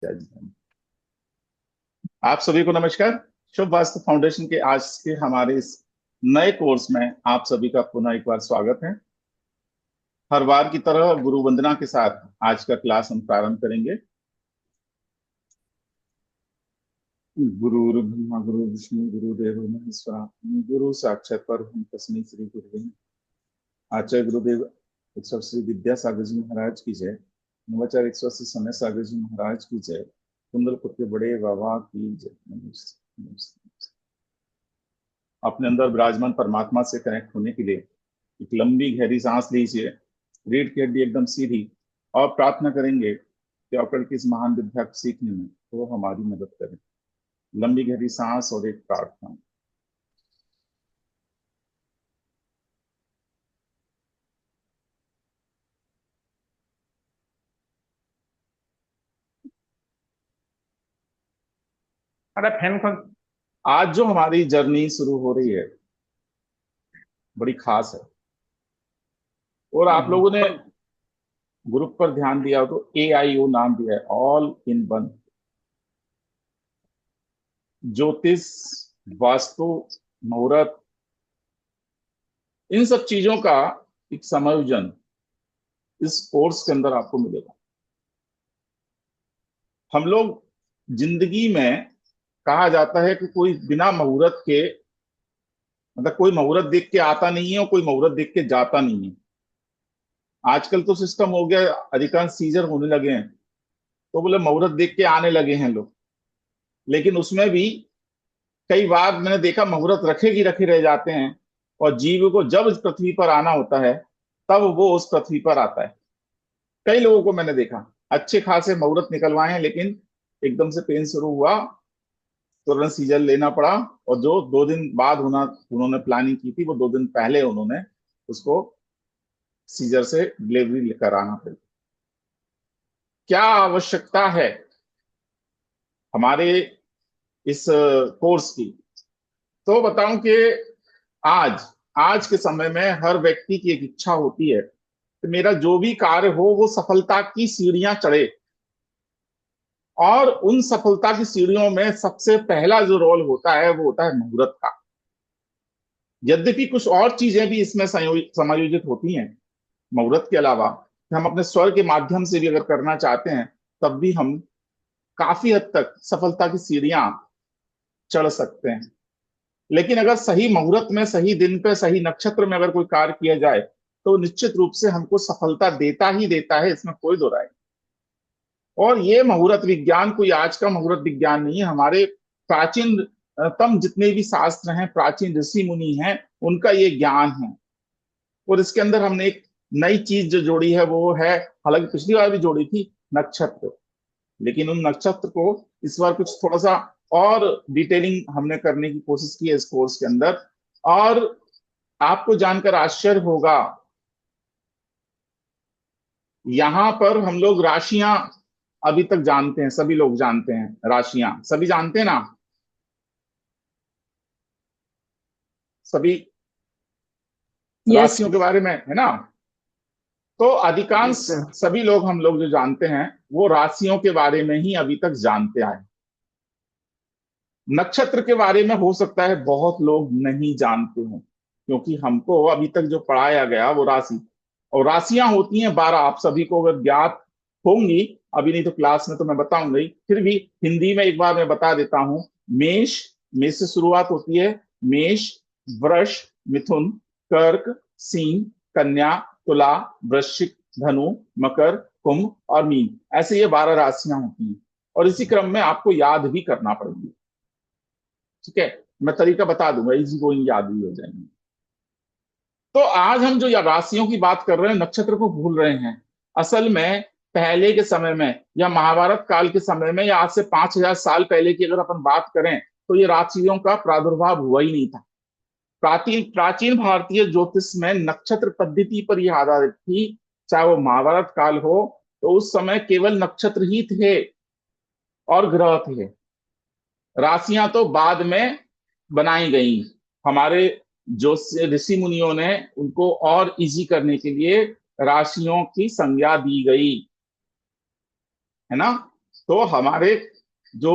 जय जय। आप सभी को नमस्कार। शुभ वास्तु फाउंडेशन के आज के हमारे इस नए कोर्स में आप सभी का पुनः एक बार स्वागत है। हर बार की तरह गुरु वंदना के साथ आज का क्लास हम प्रारंभ करेंगे। गुरु ब्रह्मा गुरु विष्णु गुरुदेव महेश्वरा गुरु साक्षात परब्रह्म तस्मै श्री गुरुवे आचार्य गुरुदेव ईश्वर श्री विद्यासागर जी महाराज की जय। नवाचार्य ईश्वर श्री समय सागर जी महाराज की जय। कुंडलपुर के बड़े बाबा की जय। नमस्ते नमस्ते। अपने अंदर विराजमान परमात्मा से कनेक्ट होने के लिए एक लंबी गहरी सांस लीजिए। रीढ़ की हड्डी एकदम सीधी और प्रार्थना करेंगे कि ऑकल की इस महान विद्या को सीखने में वो हमारी मदद करें। लंबी गहरी सांस और एक प्रार्थना। अरे फैन कौन। आज जो हमारी जर्नी शुरू हो रही है बड़ी खास है और आप लोगों ने ग्रुप पर ध्यान दिया हो तो AIO नाम दिया है, ऑल इन वन। ज्योतिष, वास्तु, मुहूर्त, इन सब चीजों का एक संयोजन इस कोर्स के अंदर आपको मिलेगा। हम लोग जिंदगी में कहा जाता है कि कोई बिना मुहूर्त के मतलब कोई मुहूर्त देख के आता नहीं है और कोई मुहूर्त देख के जाता नहीं है। आजकल तो सिस्टम हो गया, अधिकांश सीजर होने लगे हैं तो बोले मुहूर्त देख के आने लगे हैं लोग। लेकिन उसमें भी कई बार मैंने देखा मुहूर्त रखे की रखे रह जाते हैं और जीव को जब इस पृथ्वी पर आना होता है तब वो उस पृथ्वी पर आता है। कई लोगों को मैंने देखा अच्छे खासे मुहूर्त निकलवाए हैं लेकिन एकदम से पेन शुरू हुआ, तुरंत सीजर लेना पड़ा और जो 2 दिन बाद होना उन्होंने प्लानिंग की थी वो 2 दिन पहले उन्होंने उसको सीजर से डिलीवरी कराना पड़ी। क्या आवश्यकता है हमारे इस कोर्स की? तो बताऊं कि आज आज के समय में हर व्यक्ति की एक इच्छा होती है कि मेरा जो भी कार्य हो वो सफलता की सीढ़ियां चढ़े। और उन सफलता की सीढ़ियों में सबसे पहला जो रोल होता है वो होता है मुहूर्त का। यद्यपि कुछ और चीजें भी इसमें समायोजित होती हैं मुहूर्त के अलावा, कि हम अपने स्वर के माध्यम से भी अगर करना चाहते हैं तब भी हम काफी हद तक सफलता की सीढ़ियां चढ़ सकते हैं। लेकिन अगर सही मुहूर्त में, सही दिन पे, सही नक्षत्र में अगर कोई कार्य किया जाए तो निश्चित रूप से हमको सफलता देता ही देता है, इसमें कोई दो राय नहीं। और ये मुहूर्त विज्ञान कोई आज का मुहूर्त विज्ञान नहीं है। हमारे प्राचीन तम जितने भी शास्त्र हैं, प्राचीन ऋषि मुनि हैं, उनका ये ज्ञान है। और इसके अंदर हमने एक नई चीज जो जोड़ी है वो है, हालांकि पिछली बार भी जोड़ी थी, नक्षत्र। लेकिन उन नक्षत्र को इस बार कुछ थोड़ा सा और डिटेलिंग हमने करने की कोशिश की है इस कोर्स के अंदर। और आपको जानकर आश्चर्य होगा, यहां पर हम लोग राशियां अभी तक जानते हैं, सभी लोग जानते हैं राशियां, सभी जानते हैं ना? सभी यस। राशियों के बारे में है ना? तो अधिकांश यस सर। सभी लोग, हम लोग जो जानते हैं वो राशियों के बारे में ही अभी तक जानते आए। नक्षत्र के बारे में हो सकता है बहुत लोग नहीं जानते हों, क्योंकि हमको अभी तक जो पढ़ाया गया वो राशि और राशियां होती हैं 12। आप सभी को अगर ज्ञात होंगी, अभी नहीं तो क्लास में तो मैं बताऊंगा ही, फिर भी हिंदी में एक बार मैं बता देता हूं। मेष, मेष से शुरुआत होती है। मेष, वृष, मिथुन, कर्क, सिंह, कन्या, तुला, वृश्चिक, धनु, मकर, कुंभ और मीन, ऐसे ये 12 राशियां होती हैं और इसी क्रम में आपको याद भी करना पड़ेगी। ठीक है, मैं तरीका बता दूंगा, इजी गोइंग, याद भी हो जाएंगे। तो आज हम जो या राशियों की बात कर रहे हैं, नक्षत्र को भूल रहे हैं। असल में पहले के समय में या महाभारत काल के समय में या आज से 5000 साल पहले की अगर अपन बात करें तो ये राशियों का प्रादुर्भाव हुआ ही नहीं था। प्राचीन प्राचीन भारतीय ज्योतिष में नक्षत्र पद्धति पर यह आधारित थी। चाहे वो महाभारत काल हो तो उस समय केवल नक्षत्र ही थे और ग्रह थे। राशियां तो बाद में बनाई गई। हमारे जो ऋषि मुनियों ने उनको और इजी करने के लिए राशियों की संज्ञा दी गई, है ना? तो हमारे जो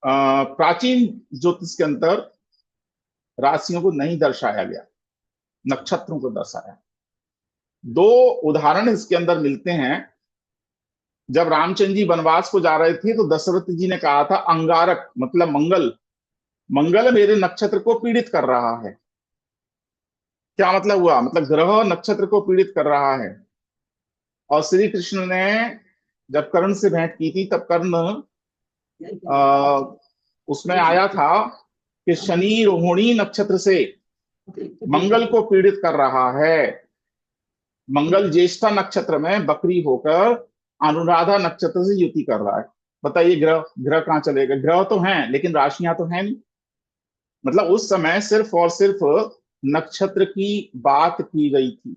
प्राचीन ज्योतिष के अंदर राशियों को नहीं दर्शाया गया, नक्षत्रों को दर्शाया। दो उदाहरण इसके अंदर मिलते हैं। जब रामचंद्र जी वनवास को जा रहे थे तो दशरथ जी ने कहा था अंगारक मतलब मंगल, मंगल मेरे नक्षत्र को पीड़ित कर रहा है। क्या मतलब हुआ? मतलब ग्रह नक्षत्र को पीड़ित कर रहा है। और श्री कृष्ण ने जब कर्ण से भेंट की थी तब कर्ण उसमें आया था कि शनि रोहिणी नक्षत्र से मंगल को पीड़ित कर रहा है। मंगल ज्येष्ठा नक्षत्र में बकरी होकर अनुराधा नक्षत्र से युति कर रहा है। बताइए ग्रह ग्रह कहाँ चलेगा? ग्रह तो हैं लेकिन राशियां तो हैं नहीं। मतलब उस समय सिर्फ और सिर्फ नक्षत्र की बात की गई थी।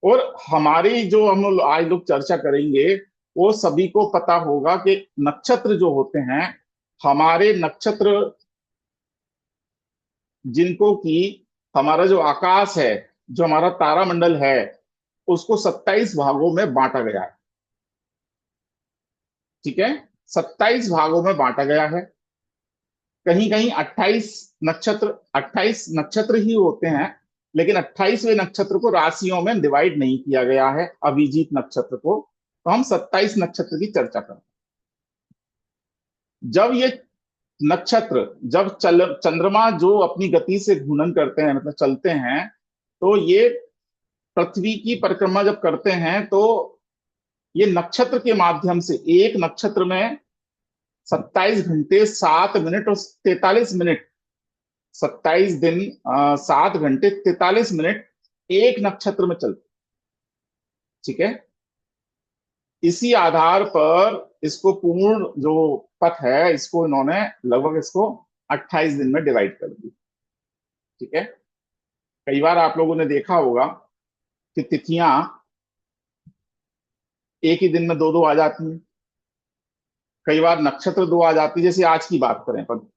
और हमारी जो हम लोग आज लोग चर्चा करेंगे वो सभी को पता होगा कि नक्षत्र जो होते हैं, हमारे नक्षत्र जिनको कि हमारा जो आकाश है, जो हमारा तारामंडल है, उसको 27 भागों में बांटा गया है। ठीक है, 27 भागों में बांटा गया है। कहीं कहीं 28 नक्षत्र ही होते हैं, लेकिन 28वें नक्षत्र को राशियों में डिवाइड नहीं किया गया है, अभिजीत नक्षत्र को। तो हम 27 नक्षत्र की चर्चा करते हैं। जब ये नक्षत्र जब चंद्रमा जो अपनी गति से घूर्णन करते हैं, मतलब चलते हैं, तो ये पृथ्वी की परिक्रमा जब करते हैं तो ये नक्षत्र के माध्यम से एक नक्षत्र में 27 घंटे 7 मिनट और 43 मिनट, 27 दिन 7 घंटे 43 मिनट एक नक्षत्र में चलते। ठीक है, इसी आधार पर इसको पूर्ण जो पथ है इसको इन्होंने लगभग इसको 28 दिन में डिवाइड कर दी। ठीक है, कई बार आप लोगों ने देखा होगा कि तिथियां एक ही दिन में दो दो आ जाती हैं, कई बार नक्षत्र दो आ जाती है। जैसे आज की बात करें, पर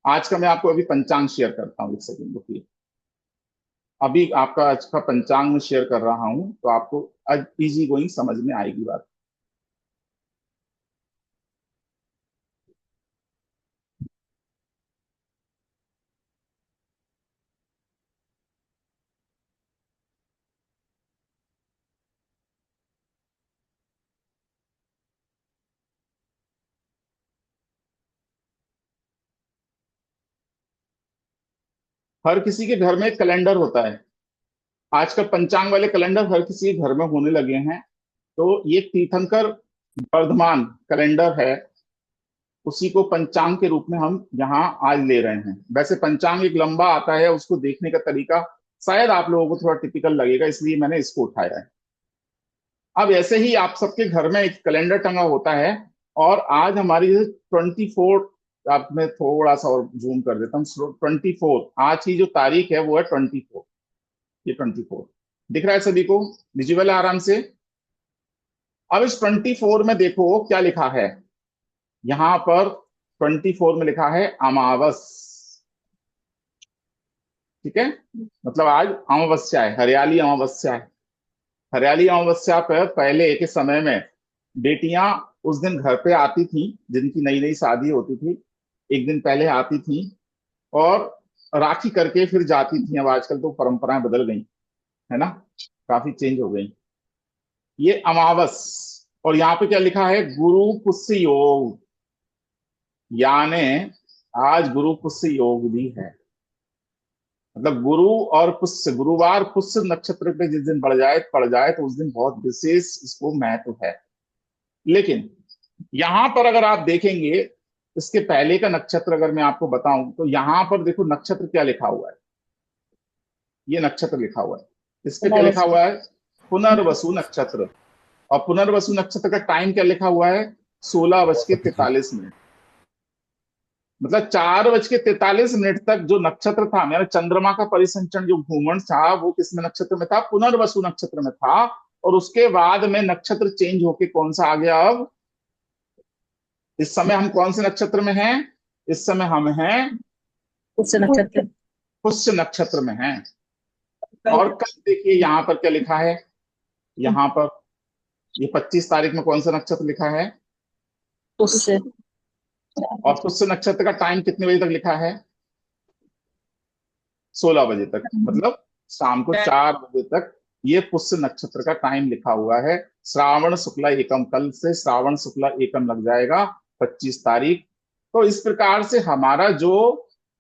आज का मैं आपको अभी पंचांग शेयर करता हूँ, एक सेकंड रुकिए। अभी आपका आज का पंचांग में शेयर कर रहा हूं तो आपको आज इजी गोइंग समझ में आएगी बात। हर किसी के घर में एक कैलेंडर होता है। आजकल पंचांग वाले कैलेंडर हर किसी के घर में होने लगे हैं। तो ये तीर्थंकर वर्धमान कैलेंडर है, उसी को पंचांग के रूप में हम यहाँ आज ले रहे हैं। वैसे पंचांग एक लंबा आता है, उसको देखने का तरीका शायद आप लोगों को थोड़ा टिपिकल लगेगा, इसलिए मैंने इसको उठाया है। अब ऐसे ही आप सबके घर में एक कैलेंडर टंगा होता है, और आज हमारी 24, आप मैं थोड़ा सा और जूम कर देता हूँ, 24 आज की जो तारीख है वो है 24। ये 24 दिख रहा है सभी को? विजुअल है आराम से? अब इस 24 में देखो क्या लिखा है। यहां पर 24 में लिखा है अमावस। ठीक है, मतलब आज अमावस्या है, हरियाली अमावस्या है। हरियाली अमावस्या पर पहले के समय में बेटियां उस दिन घर पे आती थी, जिनकी नई नई शादी होती थी, एक दिन पहले आती थी और राखी करके फिर जाती थी। अब आजकल तो परंपराएं बदल गई है ना, काफी चेंज हो गई। ये अमावस, और यहाँ पे क्या लिखा है? गुरु पुष्य योग, यानी आज गुरु पुष्य योग भी है। मतलब गुरु और पुष्य, गुरुवार पुष्य नक्षत्र पे जिस दिन पड़ जाए तो उस दिन बहुत विशेष इसको महत्व है। लेकिन यहां पर अगर आप देखेंगे, इसके पहले का नक्षत्र अगर मैं आपको बताऊं तो यहां पर देखो नक्षत्र क्या लिखा हुआ है। ये नक्षत्र लिखा हुआ है, इस पे क्या लिखा हुआ है? पुनर्वसु नक्षत्र। और पुनर्वसु नक्षत्र का टाइम क्या लिखा हुआ है? 16:43। मतलब 4:43 तक जो नक्षत्र था, मेरा चंद्रमा का परिसंचरण जो घूमन था वो किसमें नक्षत्र में था? पुनर्वसु नक्षत्र में था। और उसके बाद में नक्षत्र चेंज होके कौन सा आ गया? अब इस समय हम कौन से नक्षत्र में हैं? इस समय हम हैं उस नक्षत्र। पुष्य नक्षत्र में हैं। और कल देखिए यहाँ पर क्या लिखा है। यहाँ पर ये 25 तारीख में कौन सा नक्षत्र लिखा है? उससे और पुष्य नक्षत्र का टाइम कितने बजे तक लिखा है? 16 बजे तक, मतलब शाम को 4 बजे तक ये पुष्य नक्षत्र का टाइम लिखा हुआ है। श्रावण शुक्ला एकम, कल से श्रावण शुक्ला एकम लग जाएगा, 25 तारीख। तो इस प्रकार से हमारा जो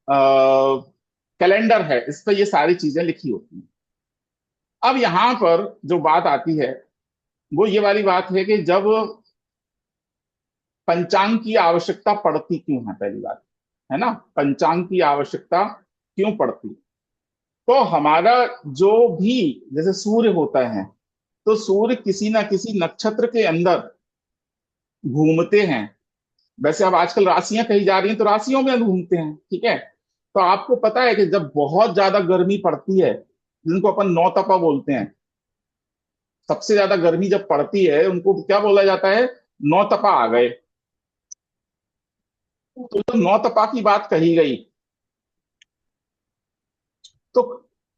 कैलेंडर है, इस पर ये सारी चीजें लिखी होती हैं। अब यहां पर जो बात आती है वो ये वाली बात है कि जब पंचांग की आवश्यकता पड़ती क्यों है, पहली बात है ना, पंचांग की आवश्यकता क्यों पड़ती? तो हमारा जो भी, जैसे सूर्य होता है, तो सूर्य किसी ना किसी नक्षत्र के अंदर घूमते हैं। वैसे अब आजकल राशियां कही जा रही हैं तो राशियों में घूमते हैं, ठीक है। तो आपको पता है कि जब बहुत ज्यादा गर्मी पड़ती है, जिनको अपन नौ तपा बोलते हैं, सबसे ज्यादा गर्मी जब पड़ती है उनको क्या बोला जाता है? नौ तपा आ गए। तो जब नौ तपा की बात कही गई, तो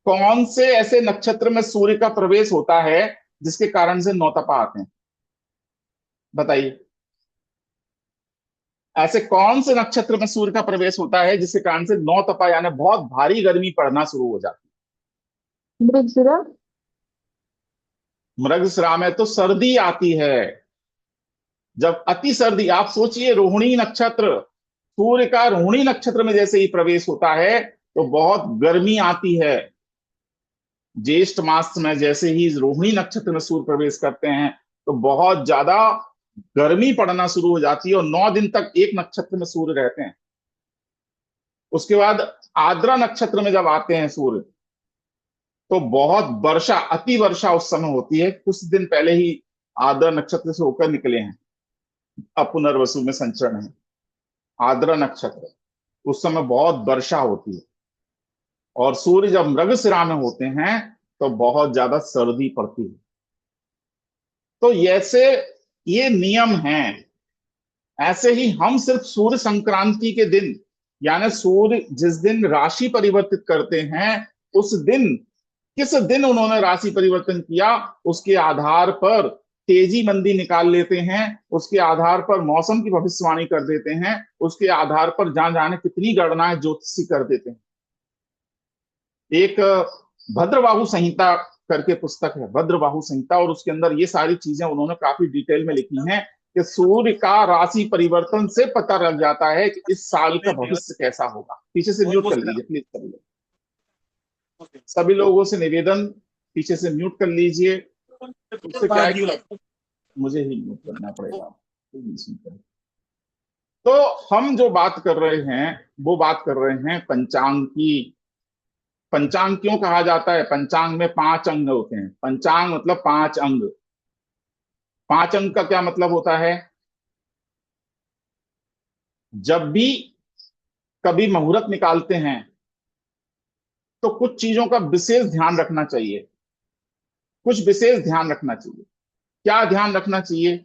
कौन से ऐसे नक्षत्र में सूर्य का प्रवेश होता है जिसके कारण से नौ तपा आते हैं? बताइए, ऐसे कौन से नक्षत्र में सूर्य का प्रवेश होता है जिसके कारण से नौ तपा यानी बहुत भारी गर्मी पड़ना शुरू हो जाती मृगशिरा। है? मृगशिरा में तो सर्दी आती है। जब अति सर्दी, आप सोचिए रोहिणी नक्षत्र, सूर्य का रोहिणी नक्षत्र में जैसे ही प्रवेश होता है तो बहुत गर्मी आती है। ज्येष्ठ मास में जैसे ही रोहिणी नक्षत्र में सूर्य प्रवेश करते हैं तो बहुत ज्यादा गर्मी पड़ना शुरू हो जाती है, और 9 दिन तक एक नक्षत्र में सूर्य रहते हैं। उसके बाद आर्द्रा नक्षत्र में जब आते हैं सूर्य, तो बहुत वर्षा, अति वर्षा उस समय होती है। कुछ दिन पहले ही आर्द्रा नक्षत्र से होकर निकले हैं, अब पुनर्वसु में संचरण है। आर्द्रा नक्षत्र, उस समय बहुत वर्षा होती है। और सूर्य जब मृगशिरा में होते हैं तो बहुत ज्यादा सर्दी पड़ती है। तो ऐसे ये नियम हैं। ऐसे ही हम सिर्फ सूर्य संक्रांति के दिन, यानी सूर्य जिस दिन राशि परिवर्तित करते हैं, उस दिन, किस दिन उन्होंने राशि परिवर्तन किया, उसके आधार पर तेजी मंदी निकाल लेते हैं, उसके आधार पर मौसम की भविष्यवाणी कर देते हैं, उसके आधार पर जान जाने कितनी गणनाएं ज्योतिषी कर देते हैं। एक भद्रबाहु संहिता करके पुस्तक है, भद्रबाहु संहिता, और उसके अंदर ये सारी चीजें उन्होंने काफी डिटेल में लिखी हैं कि सूर्य का राशि परिवर्तन से पता लग जाता है कि इस साल का भविष्य कैसा होगा। पीछे से म्यूट कर लीजिए प्लीज, कर लीजिए। सभी लोगों से निवेदन, पीछे से म्यूट कर लीजिए। उससे क्या है कि मुझे ही म्यूट करना पड़ेगा। तो हम जो बात कर रहे हैं वो बात कर रहे हैं पंचांग की। पंचांग क्यों कहा जाता है? पंचांग में 5 अंग होते हैं। पंचांग मतलब 5 अंग। 5 अंग का क्या मतलब होता है? जब भी कभी मुहूर्त निकालते हैं तो कुछ चीजों का विशेष ध्यान रखना चाहिए। कुछ विशेष ध्यान रखना चाहिए। क्या ध्यान रखना चाहिए?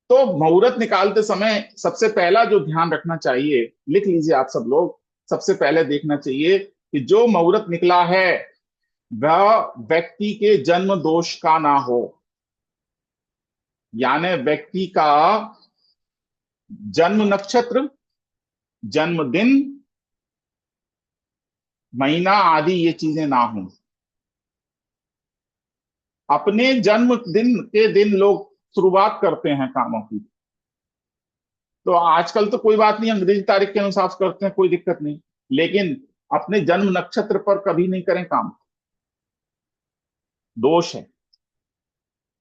तो मुहूर्त निकालते समय सबसे पहला जो ध्यान रखना चाहिए, लिख लीजिए आप सब लोग। सबसे पहले देखना चाहिए कि जो मुहूर्त निकला है वह व्यक्ति के जन्म दोष का ना हो, यानी व्यक्ति का जन्म नक्षत्र, जन्मदिन, महीना आदि ये चीजें ना हो। अपने जन्मदिन के दिन लोग शुरुआत करते हैं कामों की। तो आजकल तो कोई बात नहीं, अंग्रेजी तारीख के अनुसार करते हैं, कोई दिक्कत नहीं, लेकिन अपने जन्म नक्षत्र पर कभी नहीं करें काम, दोष है।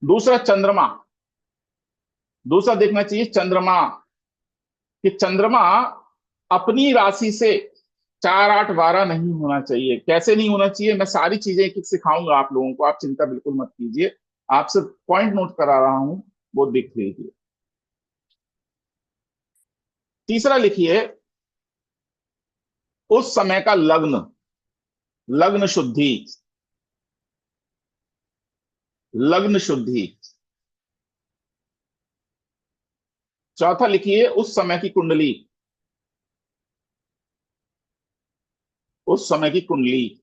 दूसरा चंद्रमा, दूसरा देखना चाहिए चंद्रमा, कि चंद्रमा अपनी राशि से 4, 8, 12 नहीं होना चाहिए। कैसे नहीं होना चाहिए, मैं सारी चीजें एक एक सिखाऊंगा आप लोगों को, आप चिंता बिल्कुल मत कीजिए। आप सिर्फ पॉइंट नोट करा रहा हूं, वो देख लीजिए। तीसरा लिखिए, उस समय का लग्न, लग्न शुद्धि, लग्न शुद्धि। चौथा लिखिए, उस समय की कुंडली, उस समय की कुंडली।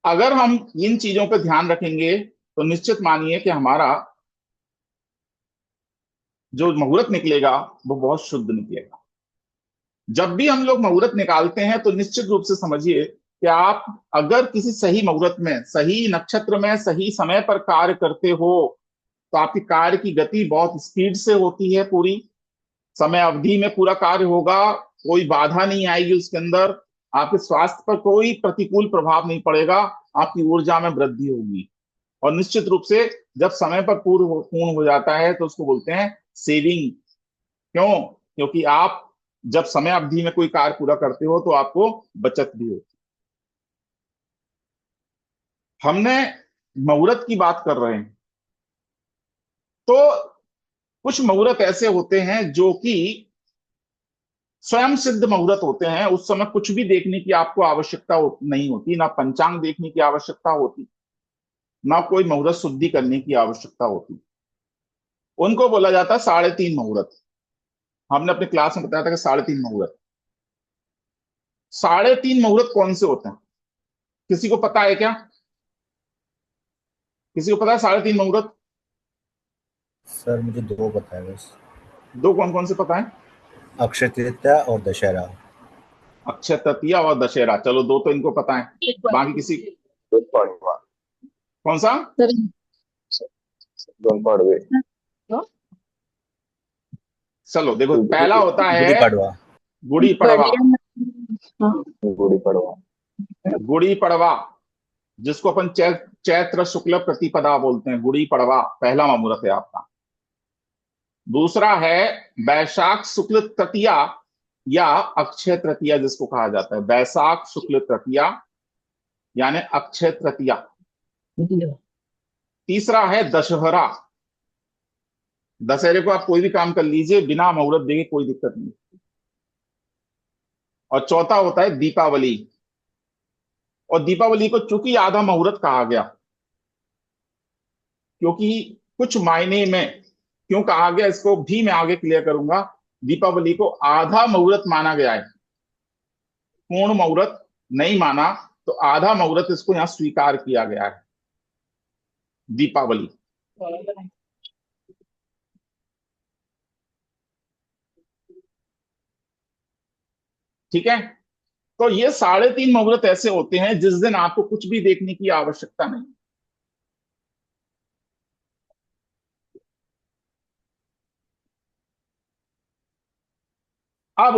अगर हम इन चीजों पर ध्यान रखेंगे तो निश्चित मानिए कि हमारा जो मुहूर्त निकलेगा वो बहुत शुद्ध निकलेगा। जब भी हम लोग मुहूर्त निकालते हैं तो निश्चित रूप से समझिए कि आप अगर किसी सही मुहूर्त में, सही नक्षत्र में, सही समय पर कार्य करते हो तो आपकी कार्य की गति बहुत स्पीड से होती है, पूरी समय अवधि में पूरा कार्य होगा, कोई बाधा नहीं आएगी उसके अंदर, आपके स्वास्थ्य पर कोई प्रतिकूल प्रभाव नहीं पड़ेगा, आपकी ऊर्जा में वृद्धि होगी। और निश्चित रूप से जब समय पर पूर्ण हो जाता है तो उसको बोलते हैं सेविंग। क्यों? क्योंकि आप जब समय अवधि में कोई कार्य पूरा करते हो तो आपको बचत भी होती है। हमने मुहूर्त की बात कर रहे हैं, तो कुछ मुहूर्त ऐसे होते हैं जो कि स्वयं सिद्ध मुहूर्त होते हैं। उस समय कुछ भी देखने की आपको आवश्यकता नहीं होती, ना पंचांग देखने की आवश्यकता होती, ना कोई मुहूर्त शुद्धि करने की आवश्यकता होती। उनको बोला जाता है 3.5 मुहूर्त। हमने अपने क्लास में बताया था कि 3.5 मुहूर्त। 3.5 मुहूर्त कौन से होते हैं? किसी को पता है क्या? किसी को पता है 3.5 मुहूर्त? सर मुझे दो पता है बस। दो कौन कौन से पता है? अक्षय तृतीया और दशहरा। अक्षय तृतीया और दशहरा, चलो दो तो इनको पता है, बाकी किसी कौन सा? चलो देखो, पहला होता गुड़ी है पड़वा। गुड़ी पड़वा। हाँ, गुड़ी पड़वा जिसको अपन चैत्र शुक्ल प्रतिपदा बोलते हैं, गुड़ी पड़वा पहला मुहूर्त है आपका। दूसरा है वैशाख शुक्ल तृतीया या अक्षय तृतीया जिसको कहा जाता है, वैशाख शुक्ल तृतीया यानी अक्षय तृतीया। तीसरा है दशहरा। दशहरे को आप कोई भी काम कर लीजिए बिना मुहूर्त देखे, कोई दिक्कत नहीं। और चौथा होता है दीपावली। और दीपावली को चूंकि आधा मुहूर्त कहा गया, क्योंकि कुछ मायने में क्यों कहा गया इसको भी मैं आगे क्लियर करूंगा। दीपावली को आधा मुहूर्त माना गया है, पूर्ण मुहूर्त नहीं माना, तो आधा मुहूर्त इसको यहां स्वीकार किया गया है दीपावली। ठीक है, तो ये 3.5 मुहूर्त ऐसे होते हैं जिस दिन आपको कुछ भी देखने की आवश्यकता नहीं। अब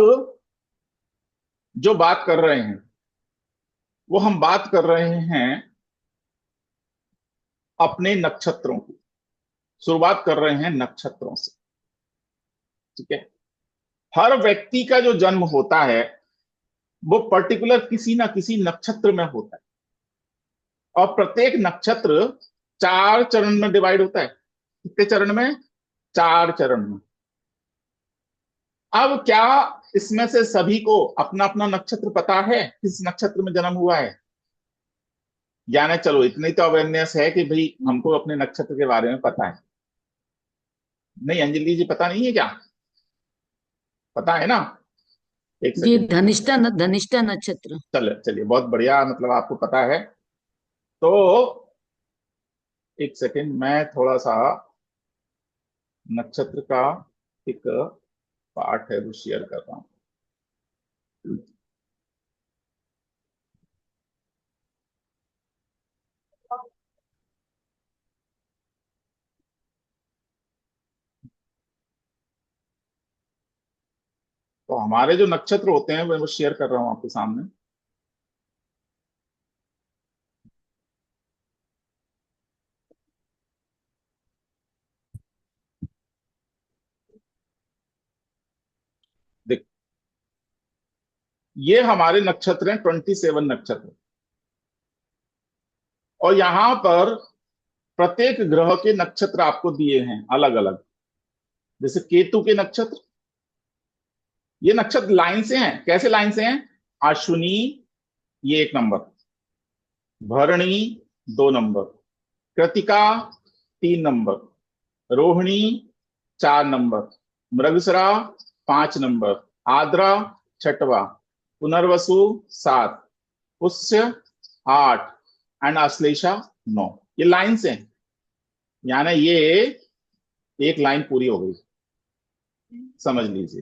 जो बात कर रहे हैं वो हम बात कर रहे हैं अपने नक्षत्रों की, शुरुआत कर रहे हैं नक्षत्रों से। ठीक है, हर व्यक्ति का जो जन्म होता है वो पर्टिकुलर किसी ना किसी नक्षत्र में होता है, और प्रत्येक नक्षत्र 4 चरण में डिवाइड होता है। कितने चरण में? 4 चरण में। अब क्या इसमें से सभी को अपना अपना नक्षत्र पता है, किस नक्षत्र में जन्म हुआ है? यानी चलो इतनी तो अवेयरनेस है कि भाई हमको अपने नक्षत्र के बारे में पता है। नहीं अंजलि जी, पता नहीं है क्या? पता है ना? एक जी, सेकंड, धनिष्ठा नक्षत्र। चलिए चलिए, बहुत बढ़िया, मतलब आपको पता है। तो एक सेकंड, मैं थोड़ा सा नक्षत्र का एक पार्ट है वो शेयर कर रहा हूं। तो हमारे जो नक्षत्र होते हैं वो शेयर कर रहा हूं आपके सामने। देख, ये हमारे नक्षत्र हैं, 27 नक्षत्र। और यहां पर प्रत्येक ग्रह के नक्षत्र आपको दिए हैं अलग अलग। जैसे केतु के नक्षत्र, ये नक्षत्र लाइन से हैं। कैसे लाइन से हैं? अश्विनी ये 1 number, Bharani 2 number, Krittika 3 number, Rohini 4 number, Mrigashira 5 number, Ardra 6वां, पुनर्वसु 7, पुष्य 8 एंड अश्लेषा 9। ये लाइन से हैं, यानी ये एक लाइन पूरी हो गई। समझ लीजिए।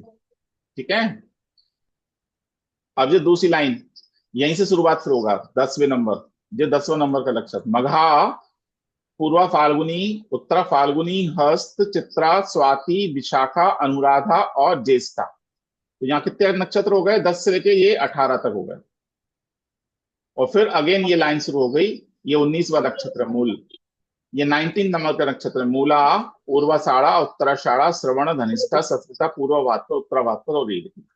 ठीक है, अब ये दूसरी लाइन यहीं से शुरुआत फिर होगा। 10वें नंबर, ये 10वां नंबर का नक्षत्र मघा, पूर्वा फाल्गुनी, उत्तरा फाल्गुनी, हस्त, चित्रा, स्वाति, विशाखा, अनुराधा और ज्येष्ठा। तो यहाँ कितने नक्षत्र हो गए? 10 से लेके ये 18 तक हो गए। और फिर अगेन ये लाइन शुरू हो गई। ये 19वां नक्षत्र मूल, ये 19 नंबर का नक्षत्र मूला, पूर्वाषाढ़ा, उत्तराषाढ़ा, श्रवण, धनिष्ठा, सत्ता, पूर्व भाद्र, उत्तरा भाद्र और रेवती।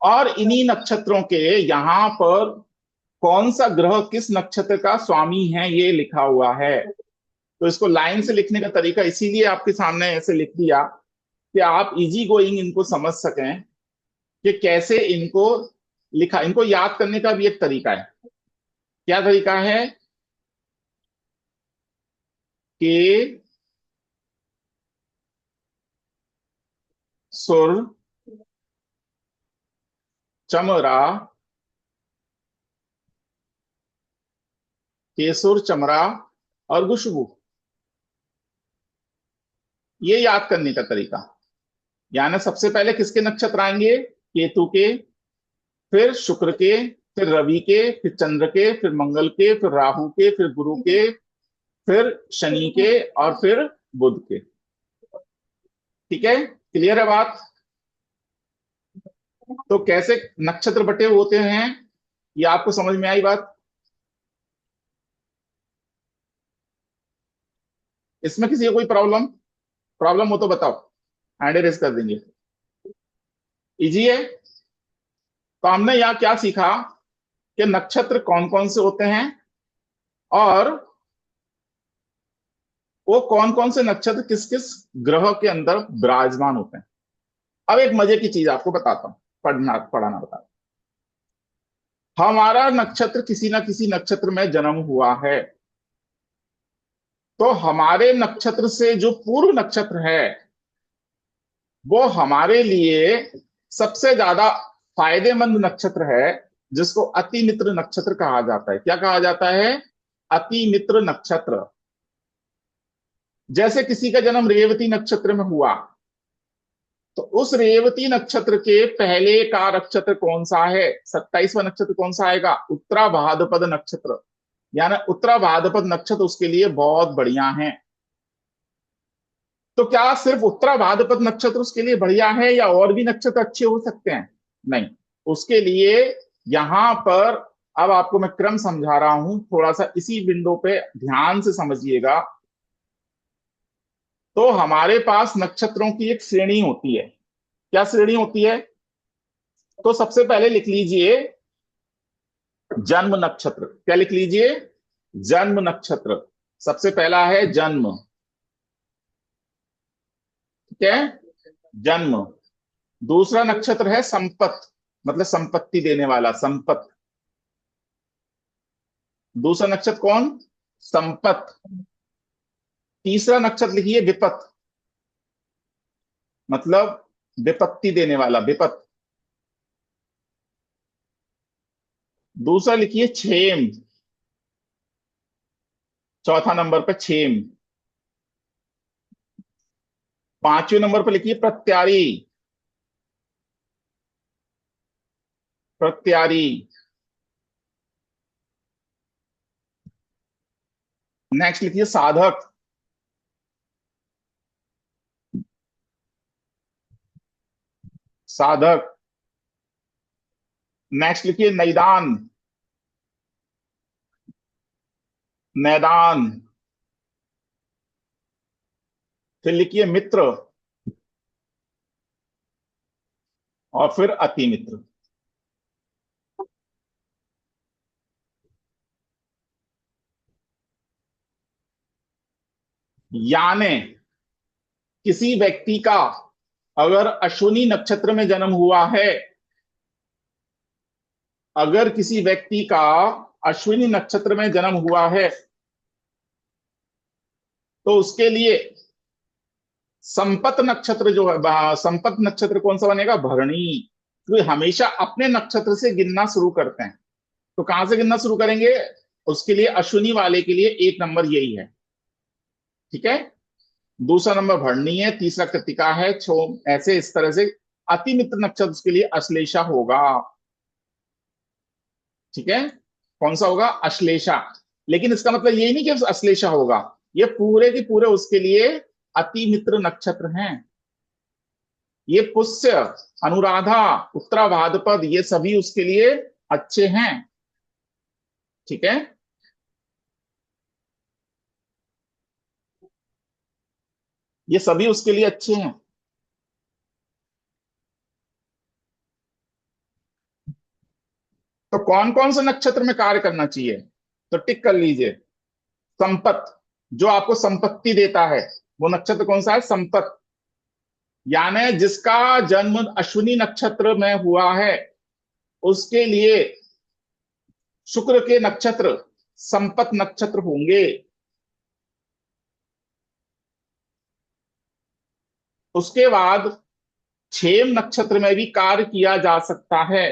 और इन्हीं नक्षत्रों के यहाँ पर कौन सा ग्रह किस नक्षत्र का स्वामी है ये लिखा हुआ है। तो इसको लाइन से लिखने का तरीका इसीलिए आपके सामने ऐसे लिख दिया कि आप इजी गोइंग इनको समझ सकें कि कैसे इनको लिखा। इनको याद करने का भी एक तरीका है। क्या तरीका है कि सुर, चमरा, केसुर, चमरा और खुशबू, ये याद करने का तरीका। यानी सबसे पहले किसके नक्षत्र आएंगे? केतु के, फिर शुक्र के, फिर रवि के, फिर चंद्र के, फिर मंगल के, फिर राहु के, फिर गुरु के, फिर शनि के और फिर बुध के। ठीक है, क्लियर है बात? तो कैसे नक्षत्र बटे होते हैं ये आपको समझ में आई बात? इसमें किसी को कोई प्रॉब्लम प्रॉब्लम हो तो बताओ, हैंड रेस कर देंगे। इजी है। तो हमने यहाँ क्या सीखा कि नक्षत्र कौन कौन से होते हैं और वो कौन कौन से नक्षत्र किस किस ग्रह के अंदर विराजमान होते हैं। अब एक मजे की चीज आपको बताता हूं, पढ़ाना बताता हूं। हमारा नक्षत्र किसी ना किसी नक्षत्र में जन्म हुआ है, तो हमारे नक्षत्र से जो पूर्व नक्षत्र है वो हमारे लिए सबसे ज्यादा फायदेमंद नक्षत्र है, जिसको अति मित्र नक्षत्र कहा जाता है। क्या कहा जाता है? अति मित्र नक्षत्र। जैसे किसी का जन्म रेवती नक्षत्र में हुआ, तो उस रेवती नक्षत्र के पहले का नक्षत्र कौन सा है? 27वां नक्षत्र कौन सा आएगा? उत्तरा भाद्रपद नक्षत्र। यानी उत्तरा भाद्रपद नक्षत्र उसके लिए बहुत बढ़िया है। तो क्या सिर्फ उत्तरा भाद्रपद नक्षत्र उसके लिए बढ़िया है या और भी नक्षत्र अच्छे हो सकते हैं? नहीं, उसके लिए यहां पर अब आपको मैं क्रम समझा रहा हूं, थोड़ा सा इसी विंडो पे ध्यान से समझिएगा। तो हमारे पास नक्षत्रों की एक श्रेणी होती है। क्या श्रेणी होती है? तो सबसे पहले लिख लीजिए जन्म नक्षत्र। क्या लिख लीजिए? जन्म नक्षत्र। सबसे पहला है जन्म। ठीक है, जन्म। दूसरा नक्षत्र है संपत, मतलब संपत्ति देने वाला, संपत। दूसरा नक्षत्र कौन? संपत। तीसरा नक्षत्र लिखिए विपत, मतलब विपत्ति देने वाला, विपत। दूसरा लिखिए क्षेम, चौथा नंबर पर क्षेम। 5वें नंबर पर लिखिए प्रत्यारी, प्रत्यारी। नेक्स्ट लिखिए साधक, साधक। नेक्स्ट लिखिए नैदान, मैदान। फिर लिखिए मित्र और फिर अति मित्र। यानी किसी व्यक्ति का अगर अश्विनी नक्षत्र में जन्म हुआ है, अगर किसी व्यक्ति का अश्विनी नक्षत्र में जन्म हुआ है, तो उसके लिए संपत नक्षत्र जो है, संपत नक्षत्र कौन सा बनेगा? भरणी। तो हमेशा अपने नक्षत्र से गिनना शुरू करते हैं। तो कहां से गिनना शुरू करेंगे? उसके लिए अश्विनी वाले के लिए 1 नंबर यही है। ठीक है, दूसरा नंबर भरणी है, तीसरा कृतिका है, ऐसे इस तरह से अति मित्र नक्षत्र के लिए अश्लेषा होगा। ठीक है, कौन सा होगा? अश्लेषा। लेकिन इसका मतलब यही नहीं कि अश्लेषा होगा, ये पूरे के पूरे उसके लिए अति मित्र नक्षत्र हैं। ये पुष्य, अनुराधा, उत्तरा भाद्रपद, ये सभी उसके लिए अच्छे हैं। ठीक है, ये सभी उसके लिए अच्छे हैं। तो कौन कौन से नक्षत्र में कार्य करना चाहिए? तो टिक कर लीजिए। संपत, जो आपको संपत्ति देता है, वो नक्षत्र कौन सा है? संपत। यानी जिसका जन्म अश्विनी नक्षत्र में हुआ है उसके लिए शुक्र के नक्षत्र संपत नक्षत्र होंगे। उसके बाद क्षेम नक्षत्र में भी कार्य किया जा सकता है।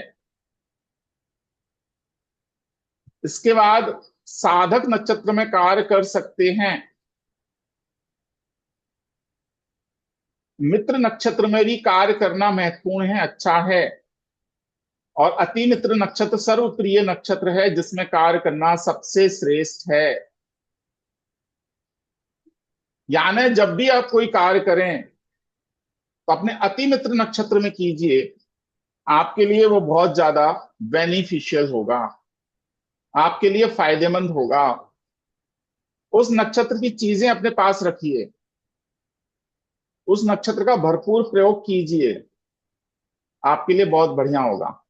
इसके बाद साधक नक्षत्र में कार्य कर सकते हैं। मित्र नक्षत्र में भी कार्य करना महत्वपूर्ण है, अच्छा है। और अति मित्र नक्षत्र सर्वप्रिय नक्षत्र है, जिसमें कार्य करना सबसे श्रेष्ठ है। यानी जब भी आप कोई कार्य करें तो अपने अति मित्र नक्षत्र में कीजिए, आपके लिए वो बहुत ज्यादा बेनिफिशियल होगा, आपके लिए फायदेमंद होगा। उस नक्षत्र की चीजें अपने पास रखिए, उस नक्षत्र का भरपूर प्रयोग कीजिए, आपके लिए बहुत बढ़िया होगा।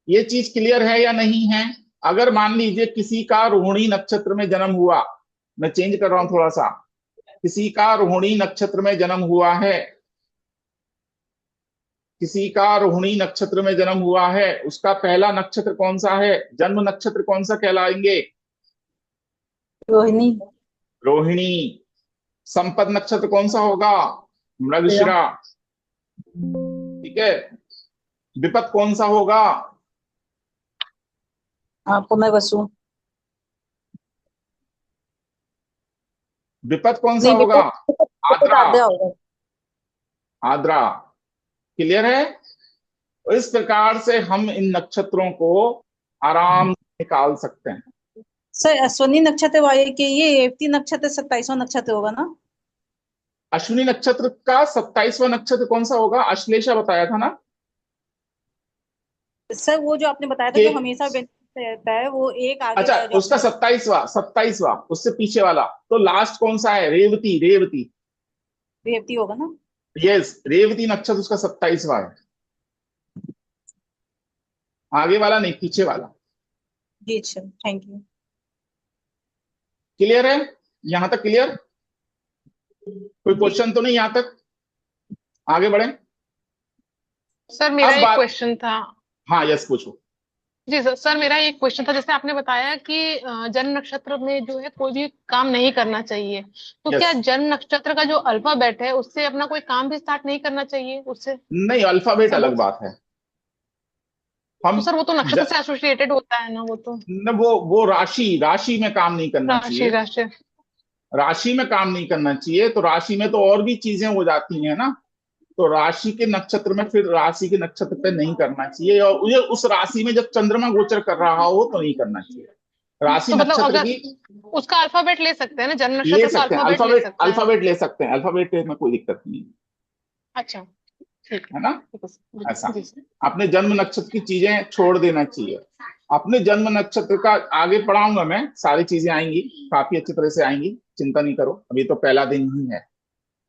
ये चीज क्लियर है या नहीं है? अगर मान लीजिए किसी का रोहिणी नक्षत्र में जन्म हुआ, मैं चेंज कर रहा हूं थोड़ा सा, किसी का रोहिणी नक्षत्र में जन्म हुआ है, किसी का रोहिणी नक्षत्र में जन्म हुआ है, उसका पहला नक्षत्र कौन सा है? जन्म नक्षत्र कौन सा कहलाएंगे? रोहिणी। रोहिणी। संपद नक्षत्र कौन सा होगा? मृगशिरा। ठीक है, विपत कौन सा होगा? पुनर्वसु। विपत कौन सा नहीं, होगा? आद्रा। आद्रा होगा। आद्रा। क्लियर है? तो इस प्रकार से हम इन नक्षत्रों को आराम से निकाल सकते हैं। सर, अश्विनी नक्षत्र वाले के ये रेवती नक्षत्र 27वां नक्षत्र होगा ना? अश्विनी नक्षत्र का 27वां नक्षत्र कौन सा होगा? अश्लेषा बताया था ना। सर, वो जो आपने बताया था जो हमेशा बेनिफिट रहता है, वो एक आगे अच्छा, का जो उसका 27वां उससे पीछे वाला तो लास्ट कौन सा है? रेवती। रेवती। रेवती होगा ना? यस, रेवती नक्षत्र उसका 27वां है, आगे वाला नहीं, पीछे वाला। जी सर, थैंक यू। क्लियर है? यहां तक क्लियर? कोई क्वेश्चन तो नहीं यहां तक? आगे बढ़े। सर मेरा अब एक बात, क्वेश्चन था। हाँ यस पूछो। जी सर, मेरा एक क्वेश्चन था। जैसे आपने बताया कि जन्म नक्षत्र में जो है कोई भी काम नहीं करना चाहिए, तो क्या यस। जन्म नक्षत्र का जो अल्फाबेट है उससे अपना कोई काम भी स्टार्ट नहीं करना चाहिए उससे? नहीं, अल्फाबेट सब, अलग बात है। हम तो सर वो तो नक्षत्र ज, से एसोसिएटेड होता है ना, वो तो। न, वो राशि राशि में काम नहीं करना राशि चाहिए। राशि। राशि में काम नहीं करना चाहिए, तो राशि में तो और भी चीजें हो जाती हैं ना। तो राशि के नक्षत्र में फिर राशि के नक्षत्र पे नहीं करना चाहिए, और ये उस राशि में जब चंद्रमा गोचर कर रहा हो तो नहीं करना चाहिए। राशि तो मतलब नक्षत्र अगर की उसका अल्फाबेट ले सकते हैं ना, जन्म ले नक्षत्र का सकते हैं, अल्फाबेट ले अल्फाबेट सकते हैं? अल्फाबेट ले सकते हैं, अल्फाबेट में कोई दिक्कत नहीं है। अच्छा, ठीक है ना? है सर। ऐसा जी सर। अपने जन्म नक्षत्र की चीजें छोड़ देना चाहिए। अपने जन्म नक्षत्र का आगे पढ़ाऊंगा मैं, सारी चीजें आएंगी, काफी अच्छी तरह से आएंगी, चिंता नहीं करो, अभी तो पहला दिन ही है।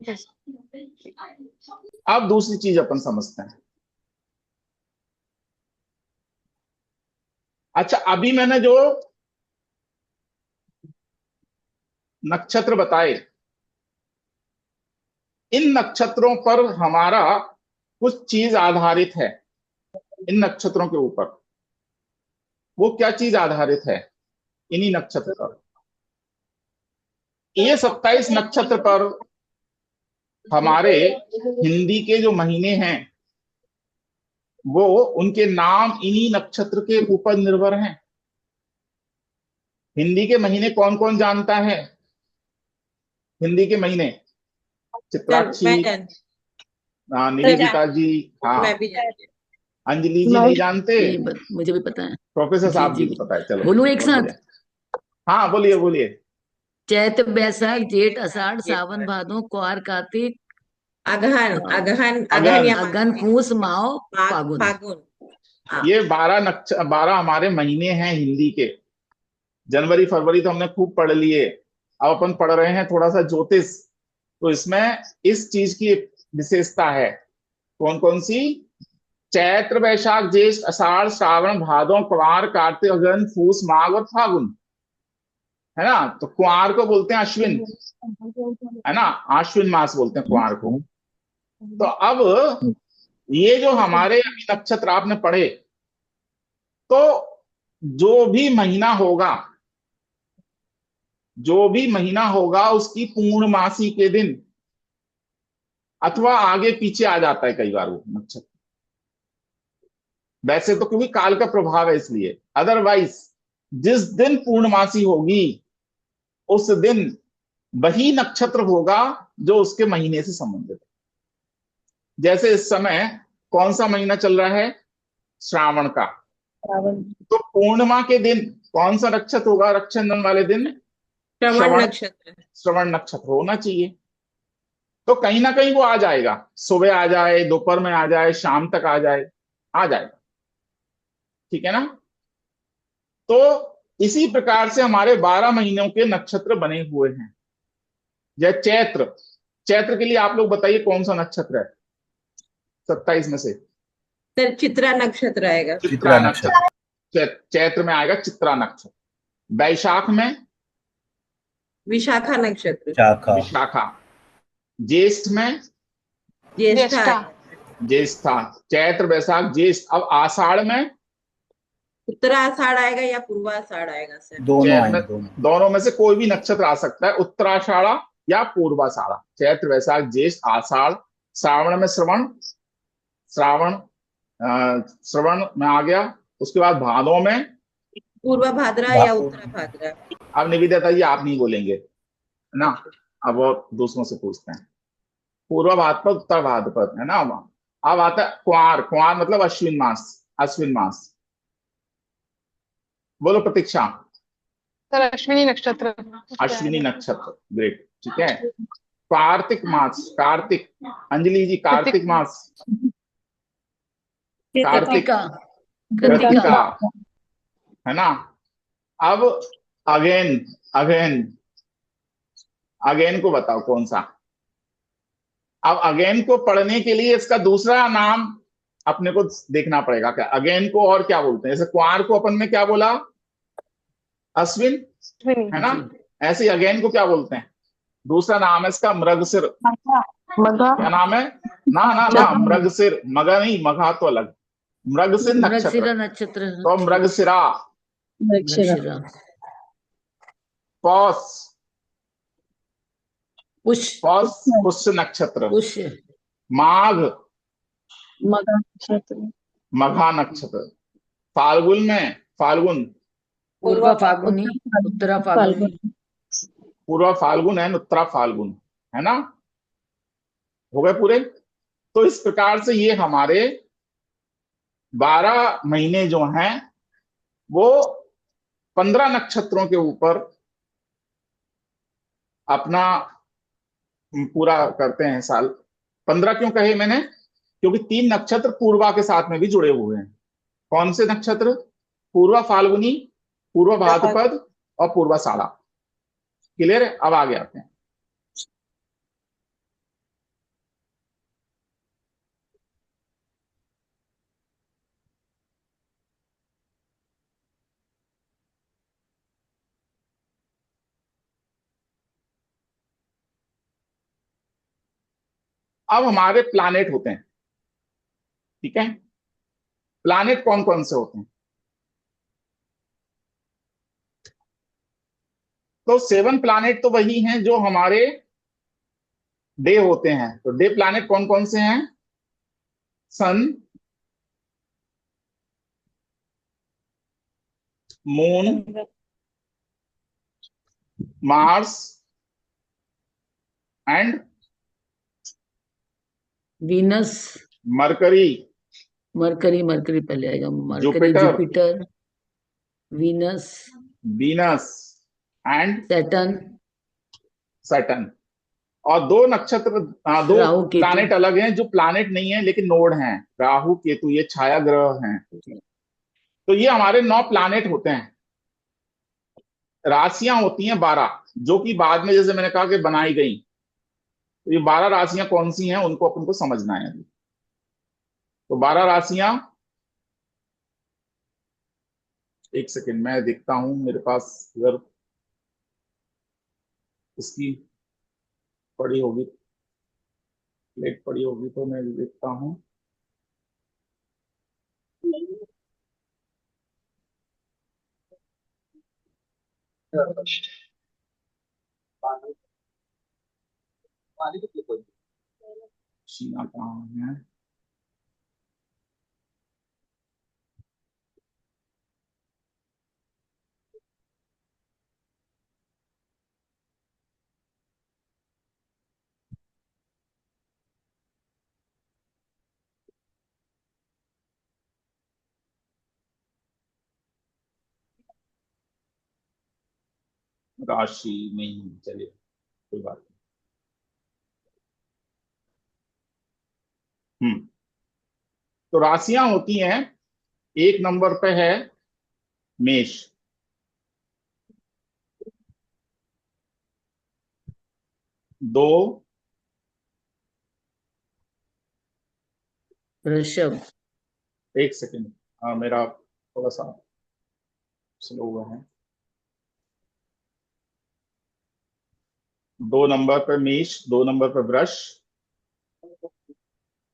जी सर। अब दूसरी चीज अपन समझते हैं। अच्छा, अभी मैंने जो नक्षत्र बताए, इन नक्षत्रों पर हमारा कुछ चीज आधारित है। इन नक्षत्रों के ऊपर वो क्या चीज आधारित है? इन्हीं नक्षत्र पर। ये 27 नक्षत्र पर हमारे हिंदी के जो महीने हैं, वो उनके नाम इन्हीं नक्षत्र के ऊपर निर्भर हैं। हिंदी के महीने कौन कौन जानता है? हिंदी के महीने चित्राक्षी, मैं जानती निवेदिता जी, हूँ, हाँ, मैं भी जानती हूँ। अंजलि जी नहीं जानते, मुझे भी पता है। प्रोफेसर जी साहब जी जी को पता है। चलो बोलूं एक बहुत साथ? बढ़िया। हाँ बोलिए बोलिए। चैत बैसाख जेठ आषाढ़ सावन भादो कुआर कार्तिक अगहन अ, अगहन अगहन, अगहन या अगन पूस माओ माघ फागुन। फागुन। हाँ, ये 12 हमारे महीने हैं हिंदी के। जनवरी फरवरी तो हमने खूब पढ़ लिए, अब अपन पढ़ रहे हैं थोड़ा सा ज्योतिष। तो इसमें इस चीज की एक विशेषता है। कौन कौन सी? चैत्र वैशाख ज्येष्ठ आषाढ़ श्रावण भादो कुमार कार्तिक अगहन पूस माघ और फागुन, है ना। तो कुंवार को बोलते हैं अश्विन, है ना, आश्विन मास बोलते हैं कुंवार को। तो अब ये जो हमारे अभी नक्षत्र आपने पढ़े, तो जो भी महीना होगा, जो भी महीना होगा उसकी पूर्णमासी के दिन अथवा आगे पीछे आ जाता है कई बार वो नक्षत्र। वैसे तो क्योंकि काल का प्रभाव है इसलिए, अदरवाइज जिस दिन पूर्णमासी होगी उस दिन वही नक्षत्र होगा जो उसके महीने से संबंधित है। जैसे इस समय कौन सा महीना चल रहा है? श्रावण का। तो पूर्णिमा के दिन कौन सा नक्षत्र होगा? रक्षाबंधन वाले दिन श्रवण श्रवण, नक्षत्र। श्रवण नक्षत्र होना चाहिए। तो कहीं ना कहीं वो आ जाएगा, सुबह आ जाए, दोपहर में आ जाए, शाम तक आ जाए, आ जाएगा। ठीक है ना। तो इसी प्रकार से हमारे 12 महीनों के नक्षत्र बने हुए हैं। जय चैत्र, चैत्र के लिए आप लोग बताइए कौन सा नक्षत्र है 27 में से? सर चित्रा नक्षत्र आएगा। चित्रा नक्षत्र। चैत्र में आएगा चित्रा नक्षत्र। वैशाख में विशाखा नक्षत्र। शाखा। विशाखा। ज्येष्ठ में ज्येष्ठा ज्येष्ठा। आएगा। ज्येष्ठा। चैत्र वैशाख ज्येष्ठ। अब आषाढ़ में उत्तराषाढ़ आएगा या पूर्वाषाढ़ आएगा सर? दोनों में आएंगे, दोनों। दोनों में से कोई भी नक्षत्र आ सकता है, उत्तराषाढ़ा या पूर्वाषाढ़ा। चैत्र वैशाख ज्येष्ठ आषाढ़। श्रावण में श्रवण, श्रावण श्रवण में आ गया। उसके बाद भादों में पूर्व भाद्रा या उत्तरा भाद्रा? अब निवेदिता जी आप नहीं बोलेंगे, है ना। अब वो दूसरों से पूछते हैं। पूर्व भाद्रपद उत्तर भाद्रपद, है ना। अब आता है कुंवार। कुंवार मतलब अश्विन मास, अश्विन मास। बोलो प्रतीक्षा। सर अश्विनी नक्षत्र। अश्विनी नक्षत्र, ग्रेट, ठीक है। कार्तिक मास, कार्तिक, अंजलि जी कार्तिक मास। कार्तिक, कृतिका। कृतिका, है ना। अब अगेन, अगेन, अगेन को बताओ कौन सा। अब अगेन को पढ़ने के लिए इसका दूसरा नाम अपने को देखना पड़ेगा। क्या अगेन को और क्या बोलते हैं? जैसे कुंवार को अपन ने क्या बोला? अश्विन, है ना। ऐसे ही अगेन को क्या बोलते हैं? दूसरा नाम है इसका मृगशिर। क्या नाम है? ना ना ना, मृगशिर। मगा नहीं, मघा तो अलग। मृगशिर नक्षत्र। मृगशिरा नक्षत्र। तो मृगशिरा। मृगशिरा। पौष, पुष्य। पौष पुष्य नक्षत्र। पुष्य। माघ, मघा नक्षत्र। मघा नक्षत्र। फाल्गुन में फाल्गुन, पूर्वा फाल्गुनी उत्तरा फाल्गुनी। पूर्वा फाल्गुन है, उत्तरा फाल्गुन, है ना। हो गए पूरे। तो इस प्रकार से ये हमारे 12 महीने जो हैं वो 15 नक्षत्रों के ऊपर अपना पूरा करते हैं साल। 15 क्यों कहे मैंने? क्योंकि 3 नक्षत्र पूर्वा के साथ में भी जुड़े हुए हैं। कौन से नक्षत्र? पूर्वा फाल्गुनी, पूर्वा भाद्रपद और पूर्वाषाढ़ा। क्लियर है? अब आगे आते हैं। अब हमारे प्लानेट होते हैं, ठीक है। प्लानेट कौन कौन से होते हैं? तो 7 प्लानेट तो वही हैं जो हमारे डे होते हैं। तो डे प्लानेट कौन कौन से हैं? Sun, moon, Mars and Venus, Mercury, Mercury, Mercury पहले आएगा, Mercury, Jupiter, Jupiter, Venus, Venus and Saturn, Saturn. और दो नक्षत्र, दो राहु, केतु। प्लैनेट अलग हैं जो प्लैनेट नहीं है लेकिन नोड हैं, राहु केतु, ये छाया ग्रह हैं। तो ये हमारे 9 प्लैनेट होते हैं। राशियां होती हैं 12, जो कि बाद में जैसे मैंने कहा कि बनाई गई। तो ये 12 राशियां कौन सी हैं उनको अपन को समझना है अभी। तो 12 राशियां, एक सेकेंड मैं देखता हूं मेरे पास अगर इसकी पड़ी होगी, प्लेट पड़ी होगी तो मैं देखता हूं। शीना कहाँ है? राशि नहीं, चलिए कोई बात नहीं। तो राशियां होती हैं, एक नंबर पे है मेष, दो वृषभ, एक सेकेंड, मेरा थोड़ा सा स्लो हुआ है। 2 नंबर पे मेष, 2 नंबर पे वृष,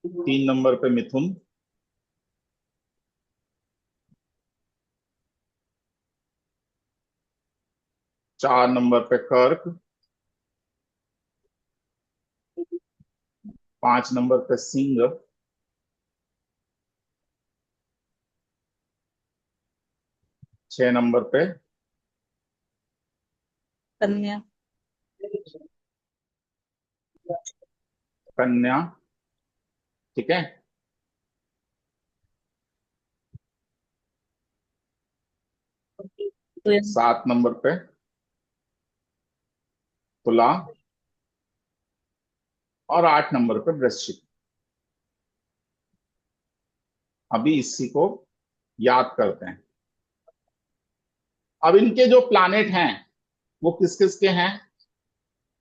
3 नंबर पे मिथुन, 4 नंबर पे कर्क, 5 नंबर पे सिंह, 6 नंबर पे कन्या, कन्या, ठीक है। तुला, 7 नंबर पे तुला और 8 नंबर पे वृश्चिक। अभी इसी को याद करते हैं। अब इनके जो प्लैनेट हैं वो किस किस के हैं?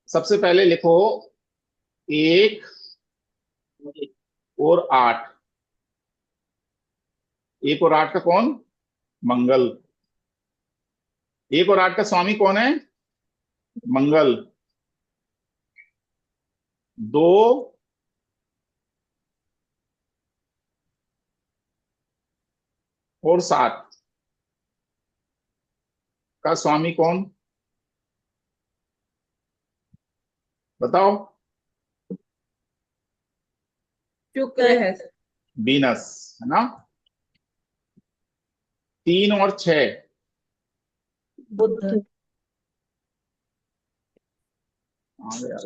सबसे पहले लिखो 1 और 8। 1 और 8 का कौन? मंगल। 1 और 8 का स्वामी कौन है? मंगल। 2 और 7 का स्वामी कौन? बताओ। शुक्र है सर। वीनस है ना। 3 और 6 बुध, आ गया।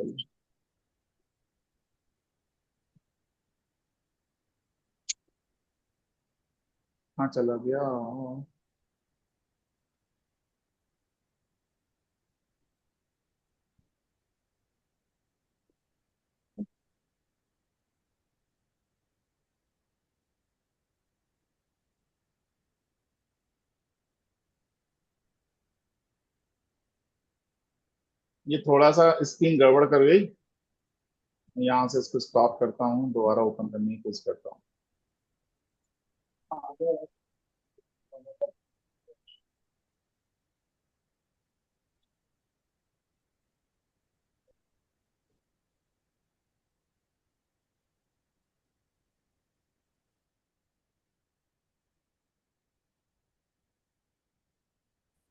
हाँ चला गया। ये थोड़ा सा स्क्रीन गड़बड़ कर गई, यहां से इसको स्टॉप करता हूँ, दोबारा ओपन करने की कोशिश करता हूँ।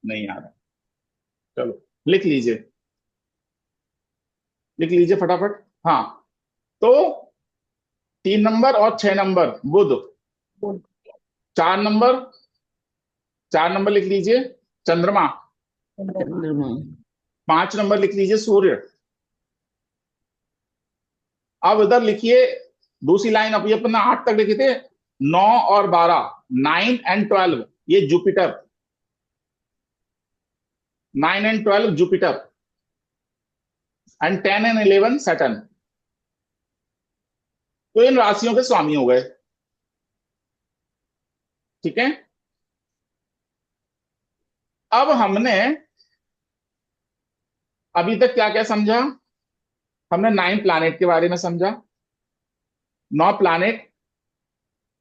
नहीं आ रहा, चलो लिख लीजिए, लिख लीजिए फटाफट। हाँ, तो 3 नंबर और 6 नंबर बुध। बुध, 4 नंबर, 4 नंबर लिख लीजिए चंद्रमा। चंद्रमा, 5 नंबर लिख लीजिए सूर्य। अब इधर लिखिए दूसरी लाइन अभी अपन 8 तक लिखे थे, 9 और 12, 9 एंड 12 ये Jupiter, 9 and 12 Jupiter, and 10 and 11 Saturn. तो इन राशियों के स्वामी हो गए। ठीक है, अब हमने अभी तक क्या क्या समझा? हमने 9 प्लैनेट के बारे में समझा, 9 प्लैनेट।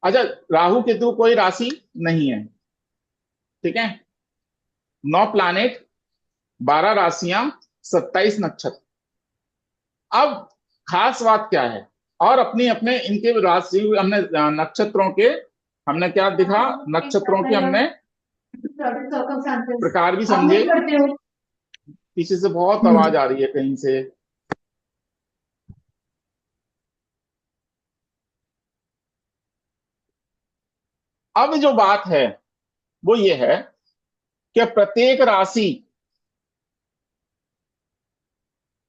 अच्छा, राहु केतु कोई राशि नहीं है, ठीक है। 9 प्लैनेट, 12 राशियां, 27 नक्षत्र। अब खास बात क्या है? और अपनी अपने इनके राशि हमने नक्षत्रों के हमने क्या दिखा, नक्षत्रों के हमने प्रकार भी समझे। पीछे से बहुत आवाज आ रही है कहीं से। अब जो बात है वो ये है कि प्रत्येक राशि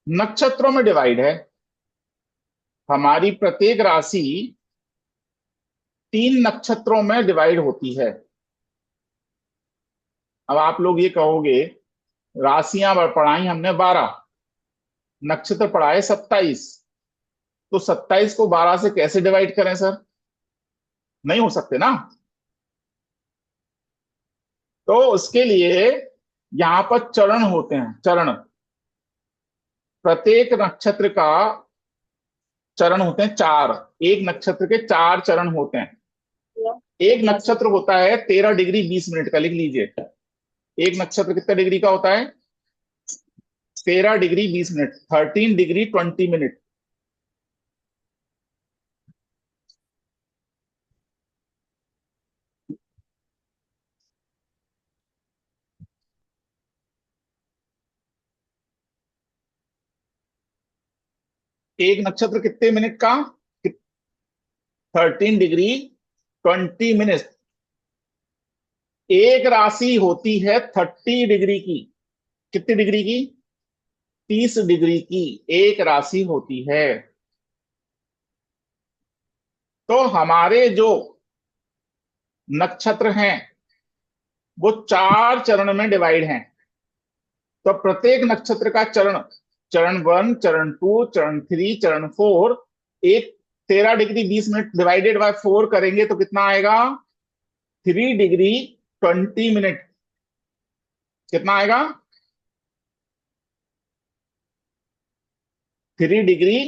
नक्षत्रों में डिवाइड है। हमारी प्रत्येक राशि 3 नक्षत्रों में डिवाइड होती है। अब आप लोग ये कहोगे राशियां पढ़ाई हमने 12, नक्षत्र पढ़ाए 27, तो 27 को 12 से कैसे डिवाइड करें सर? नहीं हो सकते ना। तो उसके लिए यहां पर चरण होते हैं, चरण। प्रत्येक नक्षत्र का चरण होते हैं 4, एक नक्षत्र के 4 चरण होते हैं। एक नक्षत्र होता है 13 डिग्री 20 मिनट का, लिख लीजिए। एक नक्षत्र कितने डिग्री का होता है? 13 डिग्री 20 मिनट, 13 डिग्री 20 मिनट। एक नक्षत्र कितने मिनट का? 13 डिग्री 20 मिनट। एक राशि होती है 30 डिग्री की। कितनी डिग्री की? 30 डिग्री की एक राशि होती है। तो हमारे जो नक्षत्र हैं वो 4 चरण में डिवाइड हैं। तो प्रत्येक नक्षत्र का चरण, चरण 1, चरण 2, चरण 3, चरण 4, एक 13 डिग्री 20 मिनट डिवाइडेड बाय 4 करेंगे तो कितना आएगा? 3 डिग्री 20 मिनट। कितना आएगा? 3 डिग्री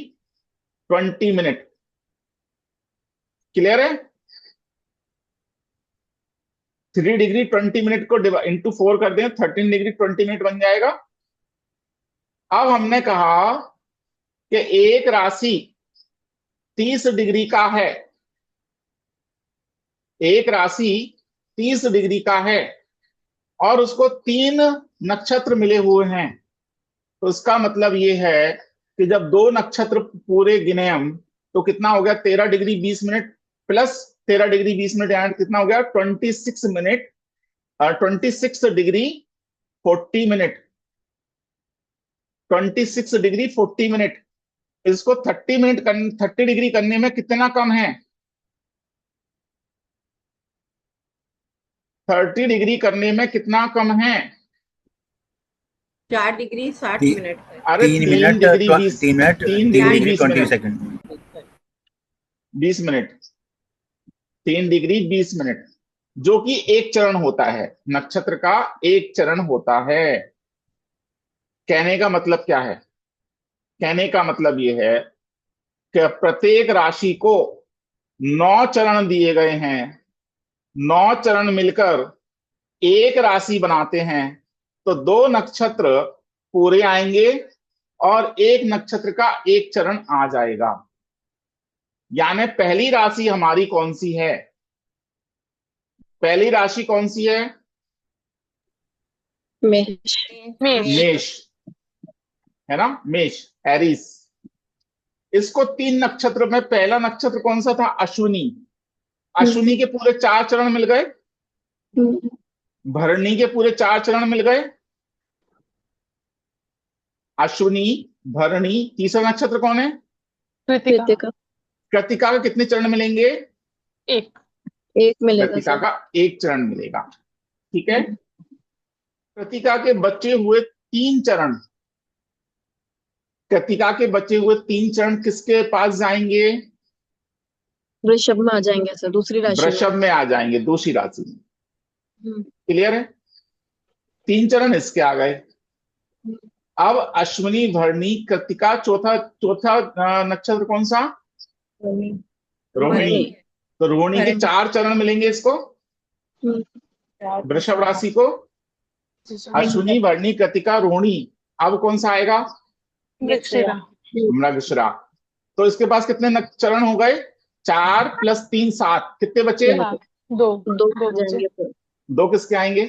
20 मिनट। क्लियर है? 3 डिग्री 20 मिनट को इंटू 4 कर दें, 13 डिग्री 20 मिनट बन जाएगा। अब हमने कहा कि एक राशि 30 डिग्री का है, एक राशि 30 डिग्री का है और उसको 3 नक्षत्र मिले हुए हैं। तो इसका मतलब ये है कि जब 2 नक्षत्र पूरे गिने हम तो कितना हो गया? 13 degree 20 minute plus 13 degree 20 minute, and कितना हो गया? 26 minute, 26 degree 40 minute, 26 degree 40 minute. इसको 30 डिग्री करने में कितना कम है? 30 डिग्री करने में कितना कम है? 4 डिग्री 60 ती- मिनट है। अरे 3 3 minute degree 20, 3 minute 3 3 degree degree 20 20 minute, second 20 minute, 3 degree 20 minute, जो कि एक चरण होता है। नक्षत्र का एक चरण होता है। कहने का मतलब क्या है? कहने का मतलब यह है कि प्रत्येक राशि को 9 चरण दिए गए हैं। 9 चरण मिलकर एक राशि बनाते हैं। तो 2 नक्षत्र पूरे आएंगे और एक नक्षत्र का एक चरण आ जाएगा। यानी पहली राशि हमारी कौन सी है? पहली राशि कौन सी है? मेष। मेष, है ना? मेष, एरीज। इसको 3 नक्षत्र में पहला नक्षत्र कौन सा था? अश्विनी। अश्विनी के पूरे 4 चरण मिल गए। भरणी के पूरे 4 चरण मिल गए। अश्विनी, भरणी, तीसरा नक्षत्र कौन है? कृतिका। कृतिका। कृतिका का कितने चरण मिलेंगे? एक। एक मिलेगा कृतिका सर। का एक चरण मिलेगा। ठीक है, कृतिका के बचे हुए 3 चरण, कृतिका के बचे हुए 3 चरण किसके पास जाएंगे? वृषभ में आ जाएंगे सर, दूसरी राशि में। वृषभ में आ जाएंगे, दूसरी राशि में। हम्म, क्लियर है? 3 चरण इसके आ गए। अब अश्विनी भरणी कृतिका, चौथा चौथा नक्षत्र कौन सा? रोहिणी। रोहिणी। तो रोहिणी के 4 चरण मिलेंगे इसको, हम्म, वृषभ राशि को। अश्विनी भरणी कृतिका रोहिणी। अब कौन सा आएगा? मृगशिरा। मृगशिरा। तो इसके पास कितने चरण हो गए? 4 + 3 7। कितने बचे? सात। दो। दो दो आ बचे। जाएंगे सर। 2 किसके आएंगे?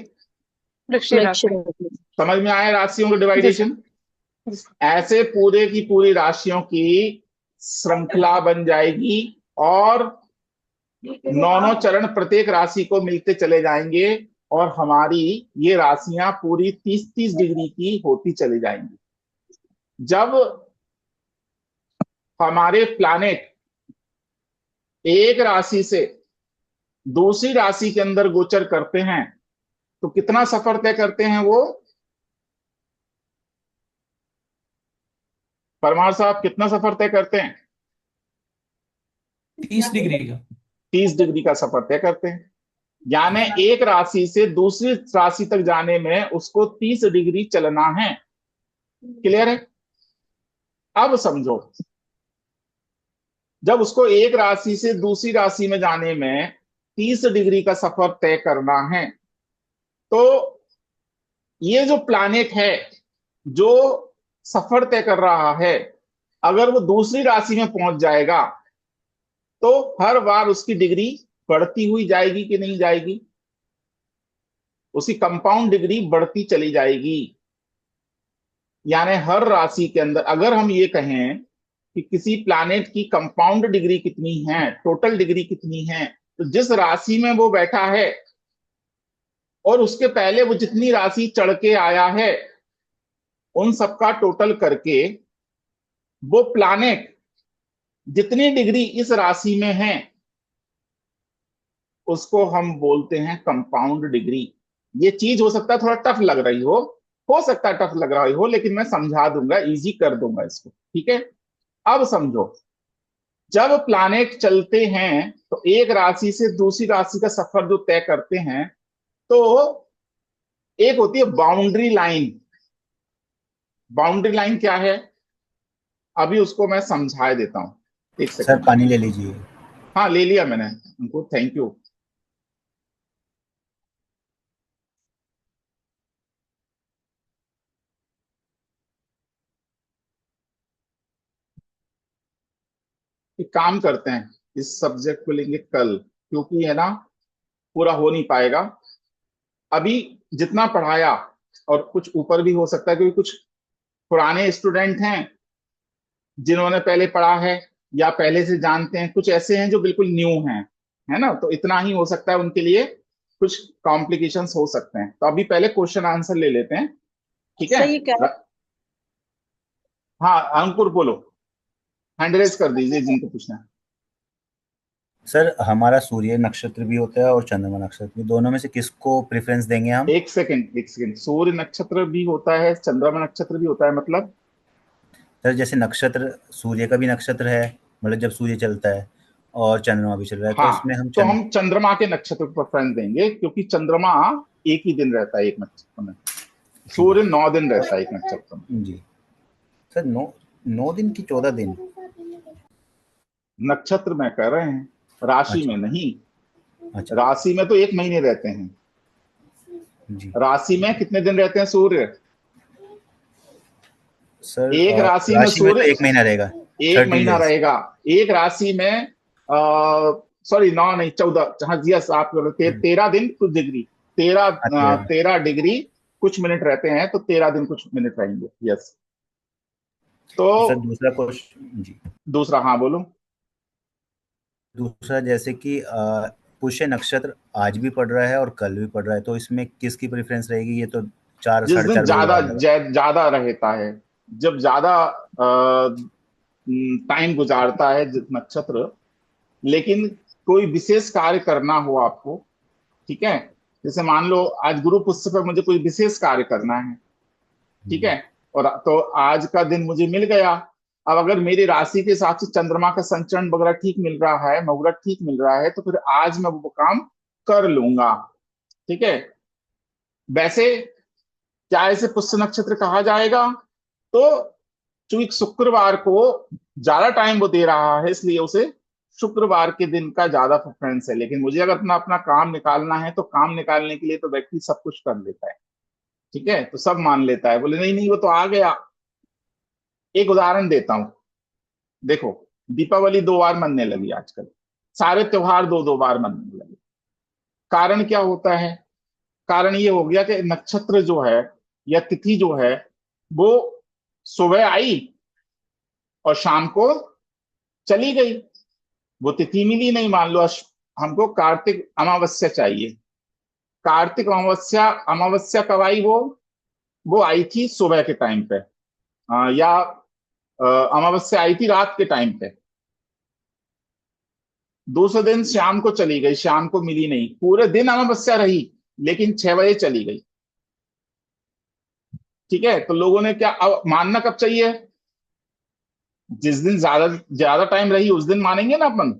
मृगशिरा से। मृगशिरा के। समझ में आया राशियों का जी डिवाइडेशन? सर। जी सर। ऐसे पूरे की पूरी राशियों की श्रृंखला बन जाएगी और 9 चरण प्रत्येक राशि को मिलते चले जाएंगे और हमारी ये राशियां पूरी 30-30 डिग्री की होती चली जाएंगी। जब हमारे प्लैनेट एक राशि से दूसरी राशि के अंदर गोचर करते हैं तो कितना सफर तय करते हैं वो? परमार साहब, कितना सफर तय करते हैं? 30 डिग्री का। 30 डिग्री का सफर तय करते हैं। यानी एक राशि से दूसरी राशि तक जाने में उसको 30 डिग्री चलना है। क्लियर है? अब समझो, जब उसको एक राशि से दूसरी राशि में जाने में 30 डिग्री का सफर तय करना है, तो ये जो प्लैनेट है जो सफर तय कर रहा है, अगर वो दूसरी राशि में पहुंच जाएगा तो हर बार उसकी डिग्री बढ़ती हुई जाएगी कि नहीं जाएगी? उसकी कंपाउंड डिग्री बढ़ती चली जाएगी। यानी हर राशि के अंदर अगर हम ये कहें कि किसी प्लैनेट की कंपाउंड डिग्री कितनी है, टोटल डिग्री कितनी है, तो जिस राशि में वो बैठा है और उसके पहले वो जितनी राशि चढ़ के आया है, उन सबका टोटल करके वो प्लैनेट जितनी डिग्री इस राशि में है उसको हम बोलते हैं कंपाउंड डिग्री। ये चीज हो सकता है थोड़ा टफ लग रही हो सकता है टफ लग रहा हो, लेकिन मैं समझा दूंगा, इजी कर दूंगा इसको। ठीक है, अब समझो, जब प्लैनेट चलते हैं तो एक राशि से दूसरी राशि का सफर जो तय करते हैं, तो एक होती है बाउंड्री लाइन। बाउंड्री लाइन क्या है? अभी उसको मैं समझा देता हूं, एक सर सेकंड। पानी ले लीजिए। हाँ, ले लिया मैंने उनको, थैंक यू। एक काम करते हैं, इस सब्जेक्ट को लेंगे कल, क्योंकि है ना पूरा हो नहीं पाएगा अभी जितना पढ़ाया, और कुछ ऊपर भी हो सकता है क्योंकि कुछ पुराने स्टूडेंट हैं जिन्होंने पहले पढ़ा है या पहले से जानते हैं, कुछ ऐसे हैं जो बिल्कुल न्यू हैं, है ना। तो इतना ही हो सकता है, उनके लिए कुछ कॉम्प्लिकेशंस हो सकते हैं। तो अभी पहले क्वेश्चन आंसर ले लेते हैं, ठीक है? सही कह हाँ अंकुर बोलो, हैंड रेज कर दीजिए जिनको पूछना है। सर हमारा सूर्य नक्षत्र भी होता है और चंद्रमा नक्षत्र भी, दोनों में से किसको प्रेफरेंस देंगे हम? एक सेकंड, सूर्य नक्षत्र भी होता है, चंद्रमा नक्षत्र भी होता है, मतलब? सर जैसे नक्षत्र, सूर्य का भी नक्षत्र है, मतलब जब सूर्य चलता है, और चंद्रमा भी चल रहा है, तो हाँ, इसमें हम तो हम चंद्रमा के नक्षत्र को प्रेफरेंस देंगे क्योंकि चंद्रमा एक ही दिन रहता है एक नक्षत्र में, सूर्य 9 दिन रहता है एक नक्षत्र में। जी सर, 9 दिन की 14 दिन नक्षत्र में कह रहे हैं, राशि अच्छा। में नहीं। अच्छा राशि में तो 1 महीने रहते हैं, जी राशि में कितने दिन रहते हैं सूर्य? सर, एक राशि में में तो सूर्य 1 महीना रहेगा, 1 30 महीना days। रहेगा एक राशि में। सॉरी 9 नहीं 14, हाँ जी यस आप 13 दिन कुछ डिग्री, 13 डिग्री कुछ मिनट रहते हैं, तो 13 दिन कुछ मिनट रहेंगे। यस, तो सर दूसरा क्वेश्चन जी, दूसरा, हाँ बोलो। दूसरा जैसे कि पुष्य नक्षत्र आज भी पड़ रहा है और कल भी पड़ रहा है, तो इसमें किसकी प्रेफरेंस रहेगी? ये तो 4 जिस साढ़े दिन 4 बजे ज्यादा बाद होगा। ज्यादा रहता है, जब ज्यादा टाइम गुजारता है नक्षत्र, लेकिन कोई विशेष कार्य करना हो आपको, ठीक है, जैसे मान लो आज गुरु पुष्य पर मुझे कोई विशेष कार्य करना है, ठीक है, और तो आज का दिन मुझे मिल गया। अब अगर मेरी राशि के हिसाब से चंद्रमा का संचरण वगैरह ठीक मिल रहा है, मुहूर्त ठीक मिल रहा है, तो फिर आज मैं वो काम कर लूंगा, ठीक है। वैसे क्या इसे पुष्य नक्षत्र कहा जाएगा? तो चूंकि शुक्रवार को ज्यादा टाइम वो दे रहा है, इसलिए उसे शुक्रवार के दिन का ज्यादा प्रेफरेंस है। लेकिन मुझे अगर अपना अपना काम निकालना है, तो काम निकालने के लिए तो व्यक्ति सब कुछ कर लेता है, ठीक है, तो सब मान लेता है, बोले नहीं नहीं वो तो आ गया। एक उदाहरण देता हूं, देखो दीपावली 2 बार मनने लगी आजकल, सारे त्योहार 2-2 बार मनने लगे। कारण क्या होता है? कारण ये हो गया कि नक्षत्र जो है या तिथि जो है वो सुबह आई और शाम को चली गई, वो तिथि मिली नहीं। मान लो हमको कार्तिक अमावस्या चाहिए, कार्तिक अमावस्या, अमावस्या कब आई? वो आई थी सुबह के टाइम पे, या अमावस्या आई थी रात के टाइम पे। दूसरे दिन शाम को चली गई, शाम को मिली नहीं, पूरे दिन अमावस्या रही लेकिन 6 बजे चली गई, ठीक है। तो लोगों ने क्या मानना कब चाहिए? जिस दिन ज्यादा ज्यादा टाइम रही उस दिन मानेंगे ना अपन।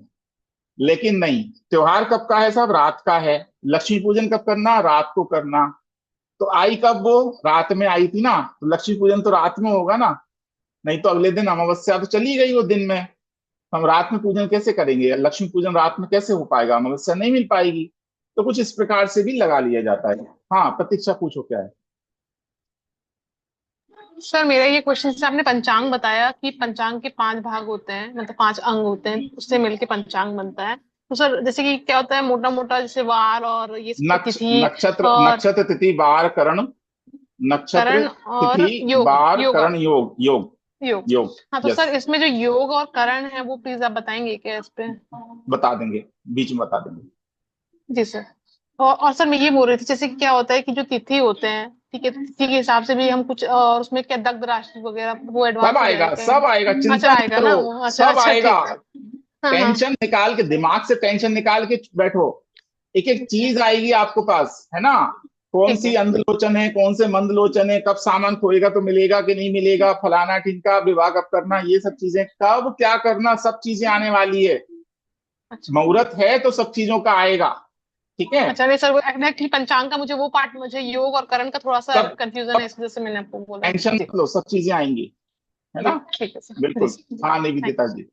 लेकिन नहीं, त्योहार कब का है साहब? रात का है। लक्ष्मी पूजन कब करना? रात को करना। तो आई कब? वो रात में आई थी ना, तो लक्ष्मी पूजन तो रात में होगा ना, नहीं तो अगले दिन अमावस्या तो चली गई वो दिन में, हम रात में पूजन कैसे करेंगे? लक्ष्मी पूजन रात में कैसे हो पाएगा? अमावस्या नहीं मिल पाएगी। तो कुछ इस प्रकार से भी लगा लिया जाता है। हाँ प्रतीक्षा, पूछो क्या है। सर मेरा ये क्वेश्चन, जैसे आपने पंचांग बताया कि पंचांग के 5 भाग होते हैं, मतलब 5 अंग होते हैं, उससे मिलके पंचांग बनता है। तो सर जैसे कि क्या होता है, मोटा मोटा जैसे वार और ये तिथि नक्षत्र, और नक्षत्र तिथि वार करण, नक्षत्र करण और तिथि योग, वार योग करण योग, योग योग। योग। हाँ तो यस, सर इसमें जो योग और करण है वो प्लीज आप बताएंगे क्या इस पे? बता देंगे, बीच में बता देंगे। जी सर। और सर मैं ये बोल रही थी, जैसे कि क्या होता है कि जो तिथि होते हैं, ठीक है, तिथि के हिसाब से भी हम कुछ, और उसमें क्या दग्ध राशि वगैरह वो सब एडवांस हो आएगा, जाएगा? सब आएगा, चिंता अच्छा मत आएगा ना करो, वो? अच्छा सब अच्छा आएगा। ठीक है। हाँ हाँ टेंशन निकाल के, दिमाग से टेंशन निकाल के बैठो, एक एक ठीक है चीज आएगी आपको पास, है ना। कौन ठीक सी है। अंधलोचन है, कौन से मंदलोचन है, कब सामान खोएगा तो मिलेगा कि नहीं मिलेगा, फलाना ढिमका, विवाह कब करना, ये सब चीजें कब क्या करना, सब चीजें आने वाली है। अच्छा मुहूर्त है तो सब चीजों का आएगा, ठीक है। अच्छा। नहीं सर, वो एक्चुअली पंचांग का मुझे वो पार्ट, मुझे योग और करण का थोड़ा सा सब कंफ्यूजन है, इस वजह से मैंने आपको बोला। टेंशन जी मत लो, सब चीजें आएंगी, है जी ना। ठीक है सर। बिल्कुल। जी हाँ निवेदिता थैंक जी।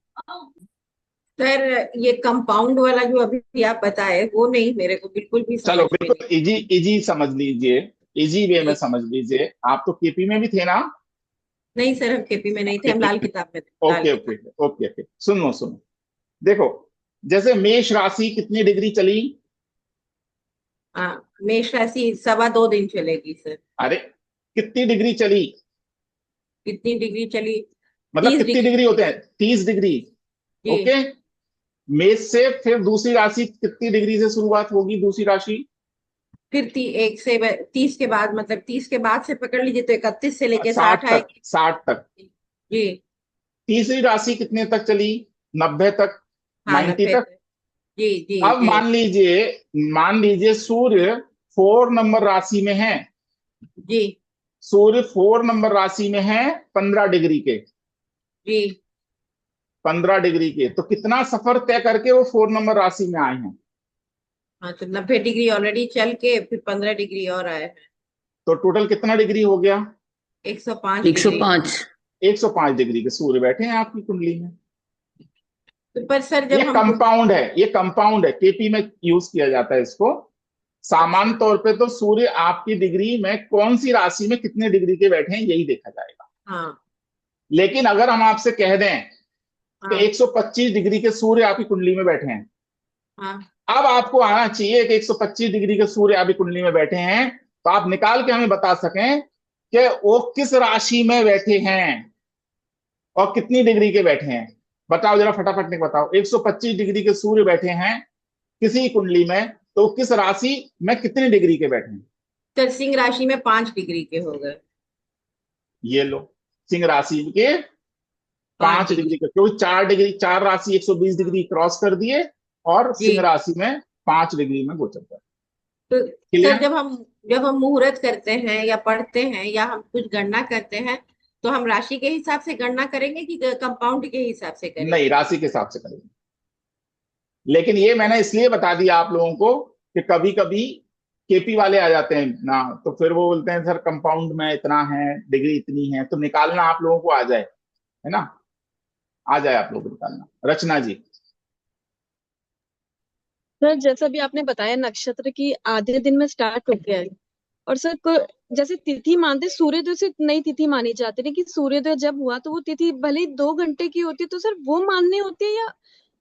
सर ये कंपाउंड वाला जो अभी आप बताए वो नहीं, मेरे को बिल्कुल भी चलो समझ में बिल्कुल इजी, इजी समझ लीजिए, इजी वे में नहीं। समझ लीजिए। आप तो केपी में भी थे ना? नहीं सर, हम केपी में नहीं थे, हम लाल किताब में थे, लाल ओके ओके किताब। ओके ओके, सुनो सुनो, देखो जैसे मेष राशि कितनी डिग्री चली? हाँ, मेष राशि 2.25 दिन चलेगी सर। अरे कितनी डिग्री चली? कितनी डिग्री चली? मतलब 30 कितनी डिग्री डिग्री होते हैं? 30 डिग्री। जी। ओके। मेष से फिर दूसरी राशि कितनी डिग्री से शुरुआत होगी? दूसरी राशि फिर 30 के बाद, मतलब 30 के बाद से पकड़ लीजिए तो 31 से लेके 60 60 तक, आएगी। 60 तक। जी। तीसरी राशि कितने तक चली? 90 तक, हाँ 90 90 तक। तक। जी जी अब जी मान लीजिए सूर्य 4 नंबर राशि में है, जी सूर्य 4 नंबर राशि में है 15 डिग्री के, जी। 15 डिग्री के, तो कितना सफर तय करके वो 4 नंबर राशि में आए हैं? हाँ तो 90 डिग्री ऑलरेडी चल के फिर 15 डिग्री और आए हैं। तो टोटल कितना डिग्री हो गया? 105 डिग्री। 105। 105 डिग्री के सूर्य बैठे हैं आपकी कुंडली में। तो पर सर ये जब हम कंपाउंड है, ये कंपाउंड है, केपी में यूज किया जाता है इसको। सामान्य अच्छा, तौर पे तो सूर्य आपकी डिग्री में कौन सी राशि में कितने डिग्री के बैठे हैं यही देखा जाएगा। हाँ लेकिन अगर हम आपसे कह दें कि हाँ 125 डिग्री के सूर्य आपकी कुंडली में बैठे हैं, हाँ अब आपको आना चाहिए कि 125 डिग्री के सूर्य आपकी कुंडली में बैठे हैं, तो आप निकाल के हमें बता सकें कि वो किस राशि में बैठे हैं और कितनी डिग्री के बैठे हैं। बताओ जरा, फटाफट ने बताओ। 125 डिग्री के सूर्य बैठे हैं किसी कुंडली में, तो किस राशि में कितनी डिग्री के बैठे हैं? सर सिंह राशि में 5 डिग्री के हो गए। ये लो, सिंह राशि के 5 डिग्री का, क्योंकि 4 राशि 120 डिग्री क्रॉस कर दिए और जी। सिंह राशि में 5 डिग्री में गोचर कर। तो क्लियर? सर जब हम मुहूर्त करते हैं या पढ़ते हैं या हम कुछ गणना करते हैं तो हम राशि के हिसाब से गणना करेंगे कि कंपाउंड के हिसाब से करेंगे? नहीं, राशि के हिसाब से करेंगे। लेकिन ये मैंने इसलिए बता दिया आप लोगों को कि कभी कभी केपी वाले आ जाते हैं ना, तो फिर वो बोलते हैं सर कंपाउंड में इतना है, डिग्री इतनी है, तो निकालना आप लोगों को आ जाए, है ना, आ जाए आप लोगों को निकालना। रचना जी। सर जैसा भी आपने बताया नक्षत्र की आधे दिन में स्टार्ट हो गया है, और सर जैसे तिथि मानते सूर्योदय से नई तिथि मानी जाती है कि सूर्योदय जब हुआ तो वो तिथि भले ही 2 घंटे की होती है, तो सर वो माननी होती है या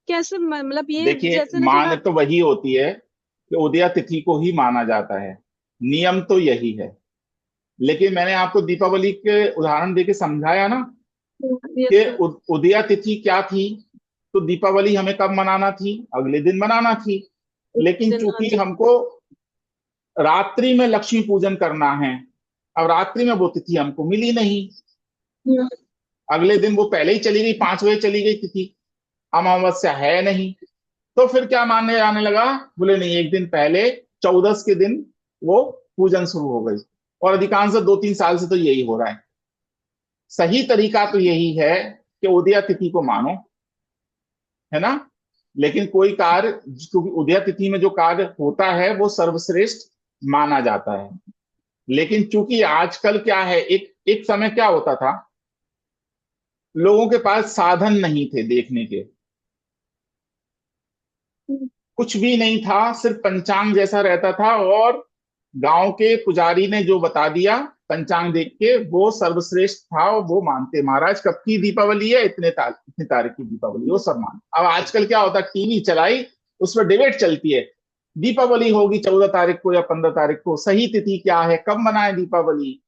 कैसे? मतलब ये देखिए, जैसे ना मान थोड़ा तो वही होती है कि उदया तिथि को ही माना जाता है, नियम तो यही है। लेकिन मैंने आपको दीपावली के उदाहरण देके समझाया ना ये कि सर उदया तिथि क्या थी, तो दीपावली हमें कब मनाना थी? अगले दिन मनाना थी। लेकिन दिन, हाँ चूंकि जी। हमको रात्रि में लक्ष्मी पूजन करना है, अब रात्रि में वो तिथि हमको मिली नहीं, हम्म, अगले दिन वो पहले ही चली गई, 5 बजे चली गई तिथि, अमावस्या है नहीं, तो फिर क्या मानने जाने लगा, बोले नहीं, एक दिन पहले 14 के दिन वो पूजन शुरू हो गई। और अधिकांश 2-3 साल से तो यही हो रहा है। सही तरीका तो यही है कि उदया तिथि को मानो, है ना। लेकिन कोई कार्य, क्योंकि उदया तिथि में जो कार्य होता है वो सर्वश्रेष्ठ माना जाता है। लेकिन चूंकि आजकल क्या है, एक एक समय क्या होता था, लोगों के पास साधन नहीं थे देखने के, कुछ भी नहीं था, सिर्फ पंचांग जैसा रहता था, और गांव के पुजारी ने जो बता दिया पंचांग देख के वो सर्वश्रेष्ठ था, और वो मानते महाराज कब की दीपावली है, इतने तारीख की दीपावली, वो सब मान। अब आजकल क्या होता है, टीवी चलाई, उस पर डिबेट चलती है, दीपावली होगी 14 तारीख को या 15 तारीख को, सही तिथि क्या है, कब मनाए दीपावली,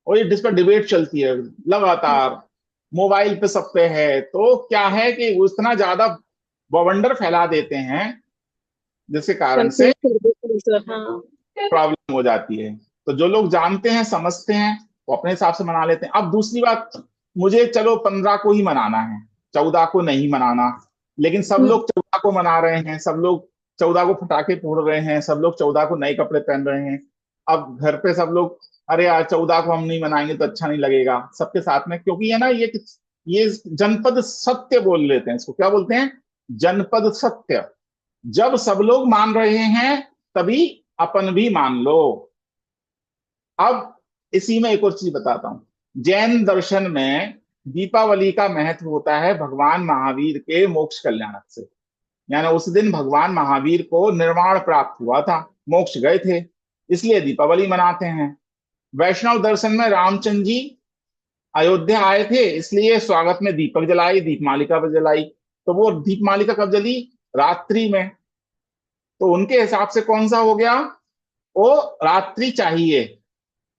और ये जिस पर डिबेट चलती है लगातार, मोबाइल पे सब पे है। तो क्या है कि वो इतना ज्यादा बवंडर फैला देते हैं जिसके कारण से कंफ्यूज कर देते हैं सर, हाँ। प्रॉब्लम हो जाती है। तो जो लोग जानते हैं समझते हैं वो अपने हिसाब से मना लेते हैं। अब दूसरी बात, मुझे चलो 15 को ही मनाना है, 14 को नहीं मनाना, लेकिन सब लोग 14 को मना रहे हैं, सब लोग 14 को पटाखे फोड़ रहे हैं, सब लोग 14 को नए कपड़े पहन रहे हैं। अब घर पे सब लोग, अरे यार 14 को हम नहीं मनाएंगे तो अच्छा नहीं लगेगा सबके साथ में, क्योंकि है ना, ये जनपद सत्य बोल लेते हैं इसको, क्या बोलते हैं, जनपद सत्य। जब सब लोग मान रहे हैं तभी अपन भी मान लो। अब इसी में एक और चीज बताता हूं, जैन दर्शन में दीपावली का महत्व होता है भगवान महावीर के मोक्ष कल्याणक से, यानी उस दिन भगवान महावीर को निर्वाण प्राप्त हुआ था, मोक्ष गए थे, इसलिए दीपावली मनाते हैं। वैष्णव दर्शन में रामचंद्र जी अयोध्या आए थे, इसलिए स्वागत में दीपक जलाई, दीपमालिका जलाई। तो वो दीपमालिका कब जली? रात्रि में। तो उनके हिसाब से कौन सा हो गया, वो रात्रि चाहिए।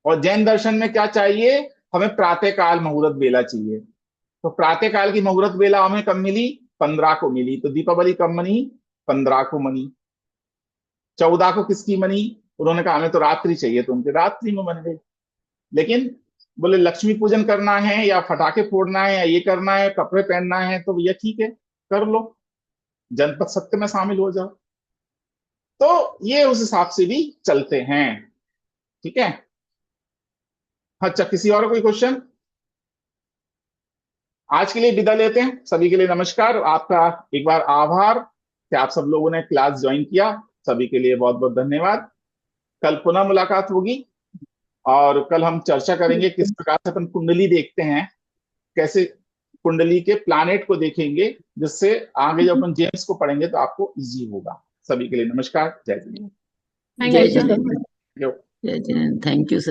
और जैन दर्शन में क्या चाहिए, हमें प्रातःकाल मुहूर्त बेला चाहिए। तो प्रातःकाल की मुहूर्त बेला हमें कब मिली? 15 को मिली। तो दीपावली कब मनी? 15 को मनी। 14 को किसकी मनी? उन्होंने कहा हमें तो रात्रि चाहिए, तो उनके रात्रि में बन गई। लेकिन बोले लक्ष्मी पूजन करना है या फटाके फोड़ना है या ये करना है, कपड़े पहनना है, तो भैया ठीक है कर लो, जनपद सत्य में शामिल हो जाओ। तो ये उस हिसाब से भी चलते हैं, ठीक है। अच्छा, किसी और कोई क्वेश्चन? आज के लिए विदा लेते हैं, सभी के लिए नमस्कार। आपका एक बार आभार कि आप सब लोगों ने क्लास ज्वाइन किया, सभी के लिए बहुत बहुत धन्यवाद। कल पुनः मुलाकात होगी और कल हम चर्चा करेंगे किस प्रकार से अपन कुंडली देखते हैं, कैसे कुंडली के प्लैनेट को देखेंगे, जिससे आगे जब अपन जेम्स को पढ़ेंगे तो आपको इजी होगा। सभी के लिए नमस्कार, जय जिनेंद्र। थैंक जय यू सर। जिनेंद्र, जय जिनेंद्र, थैंक यू सर।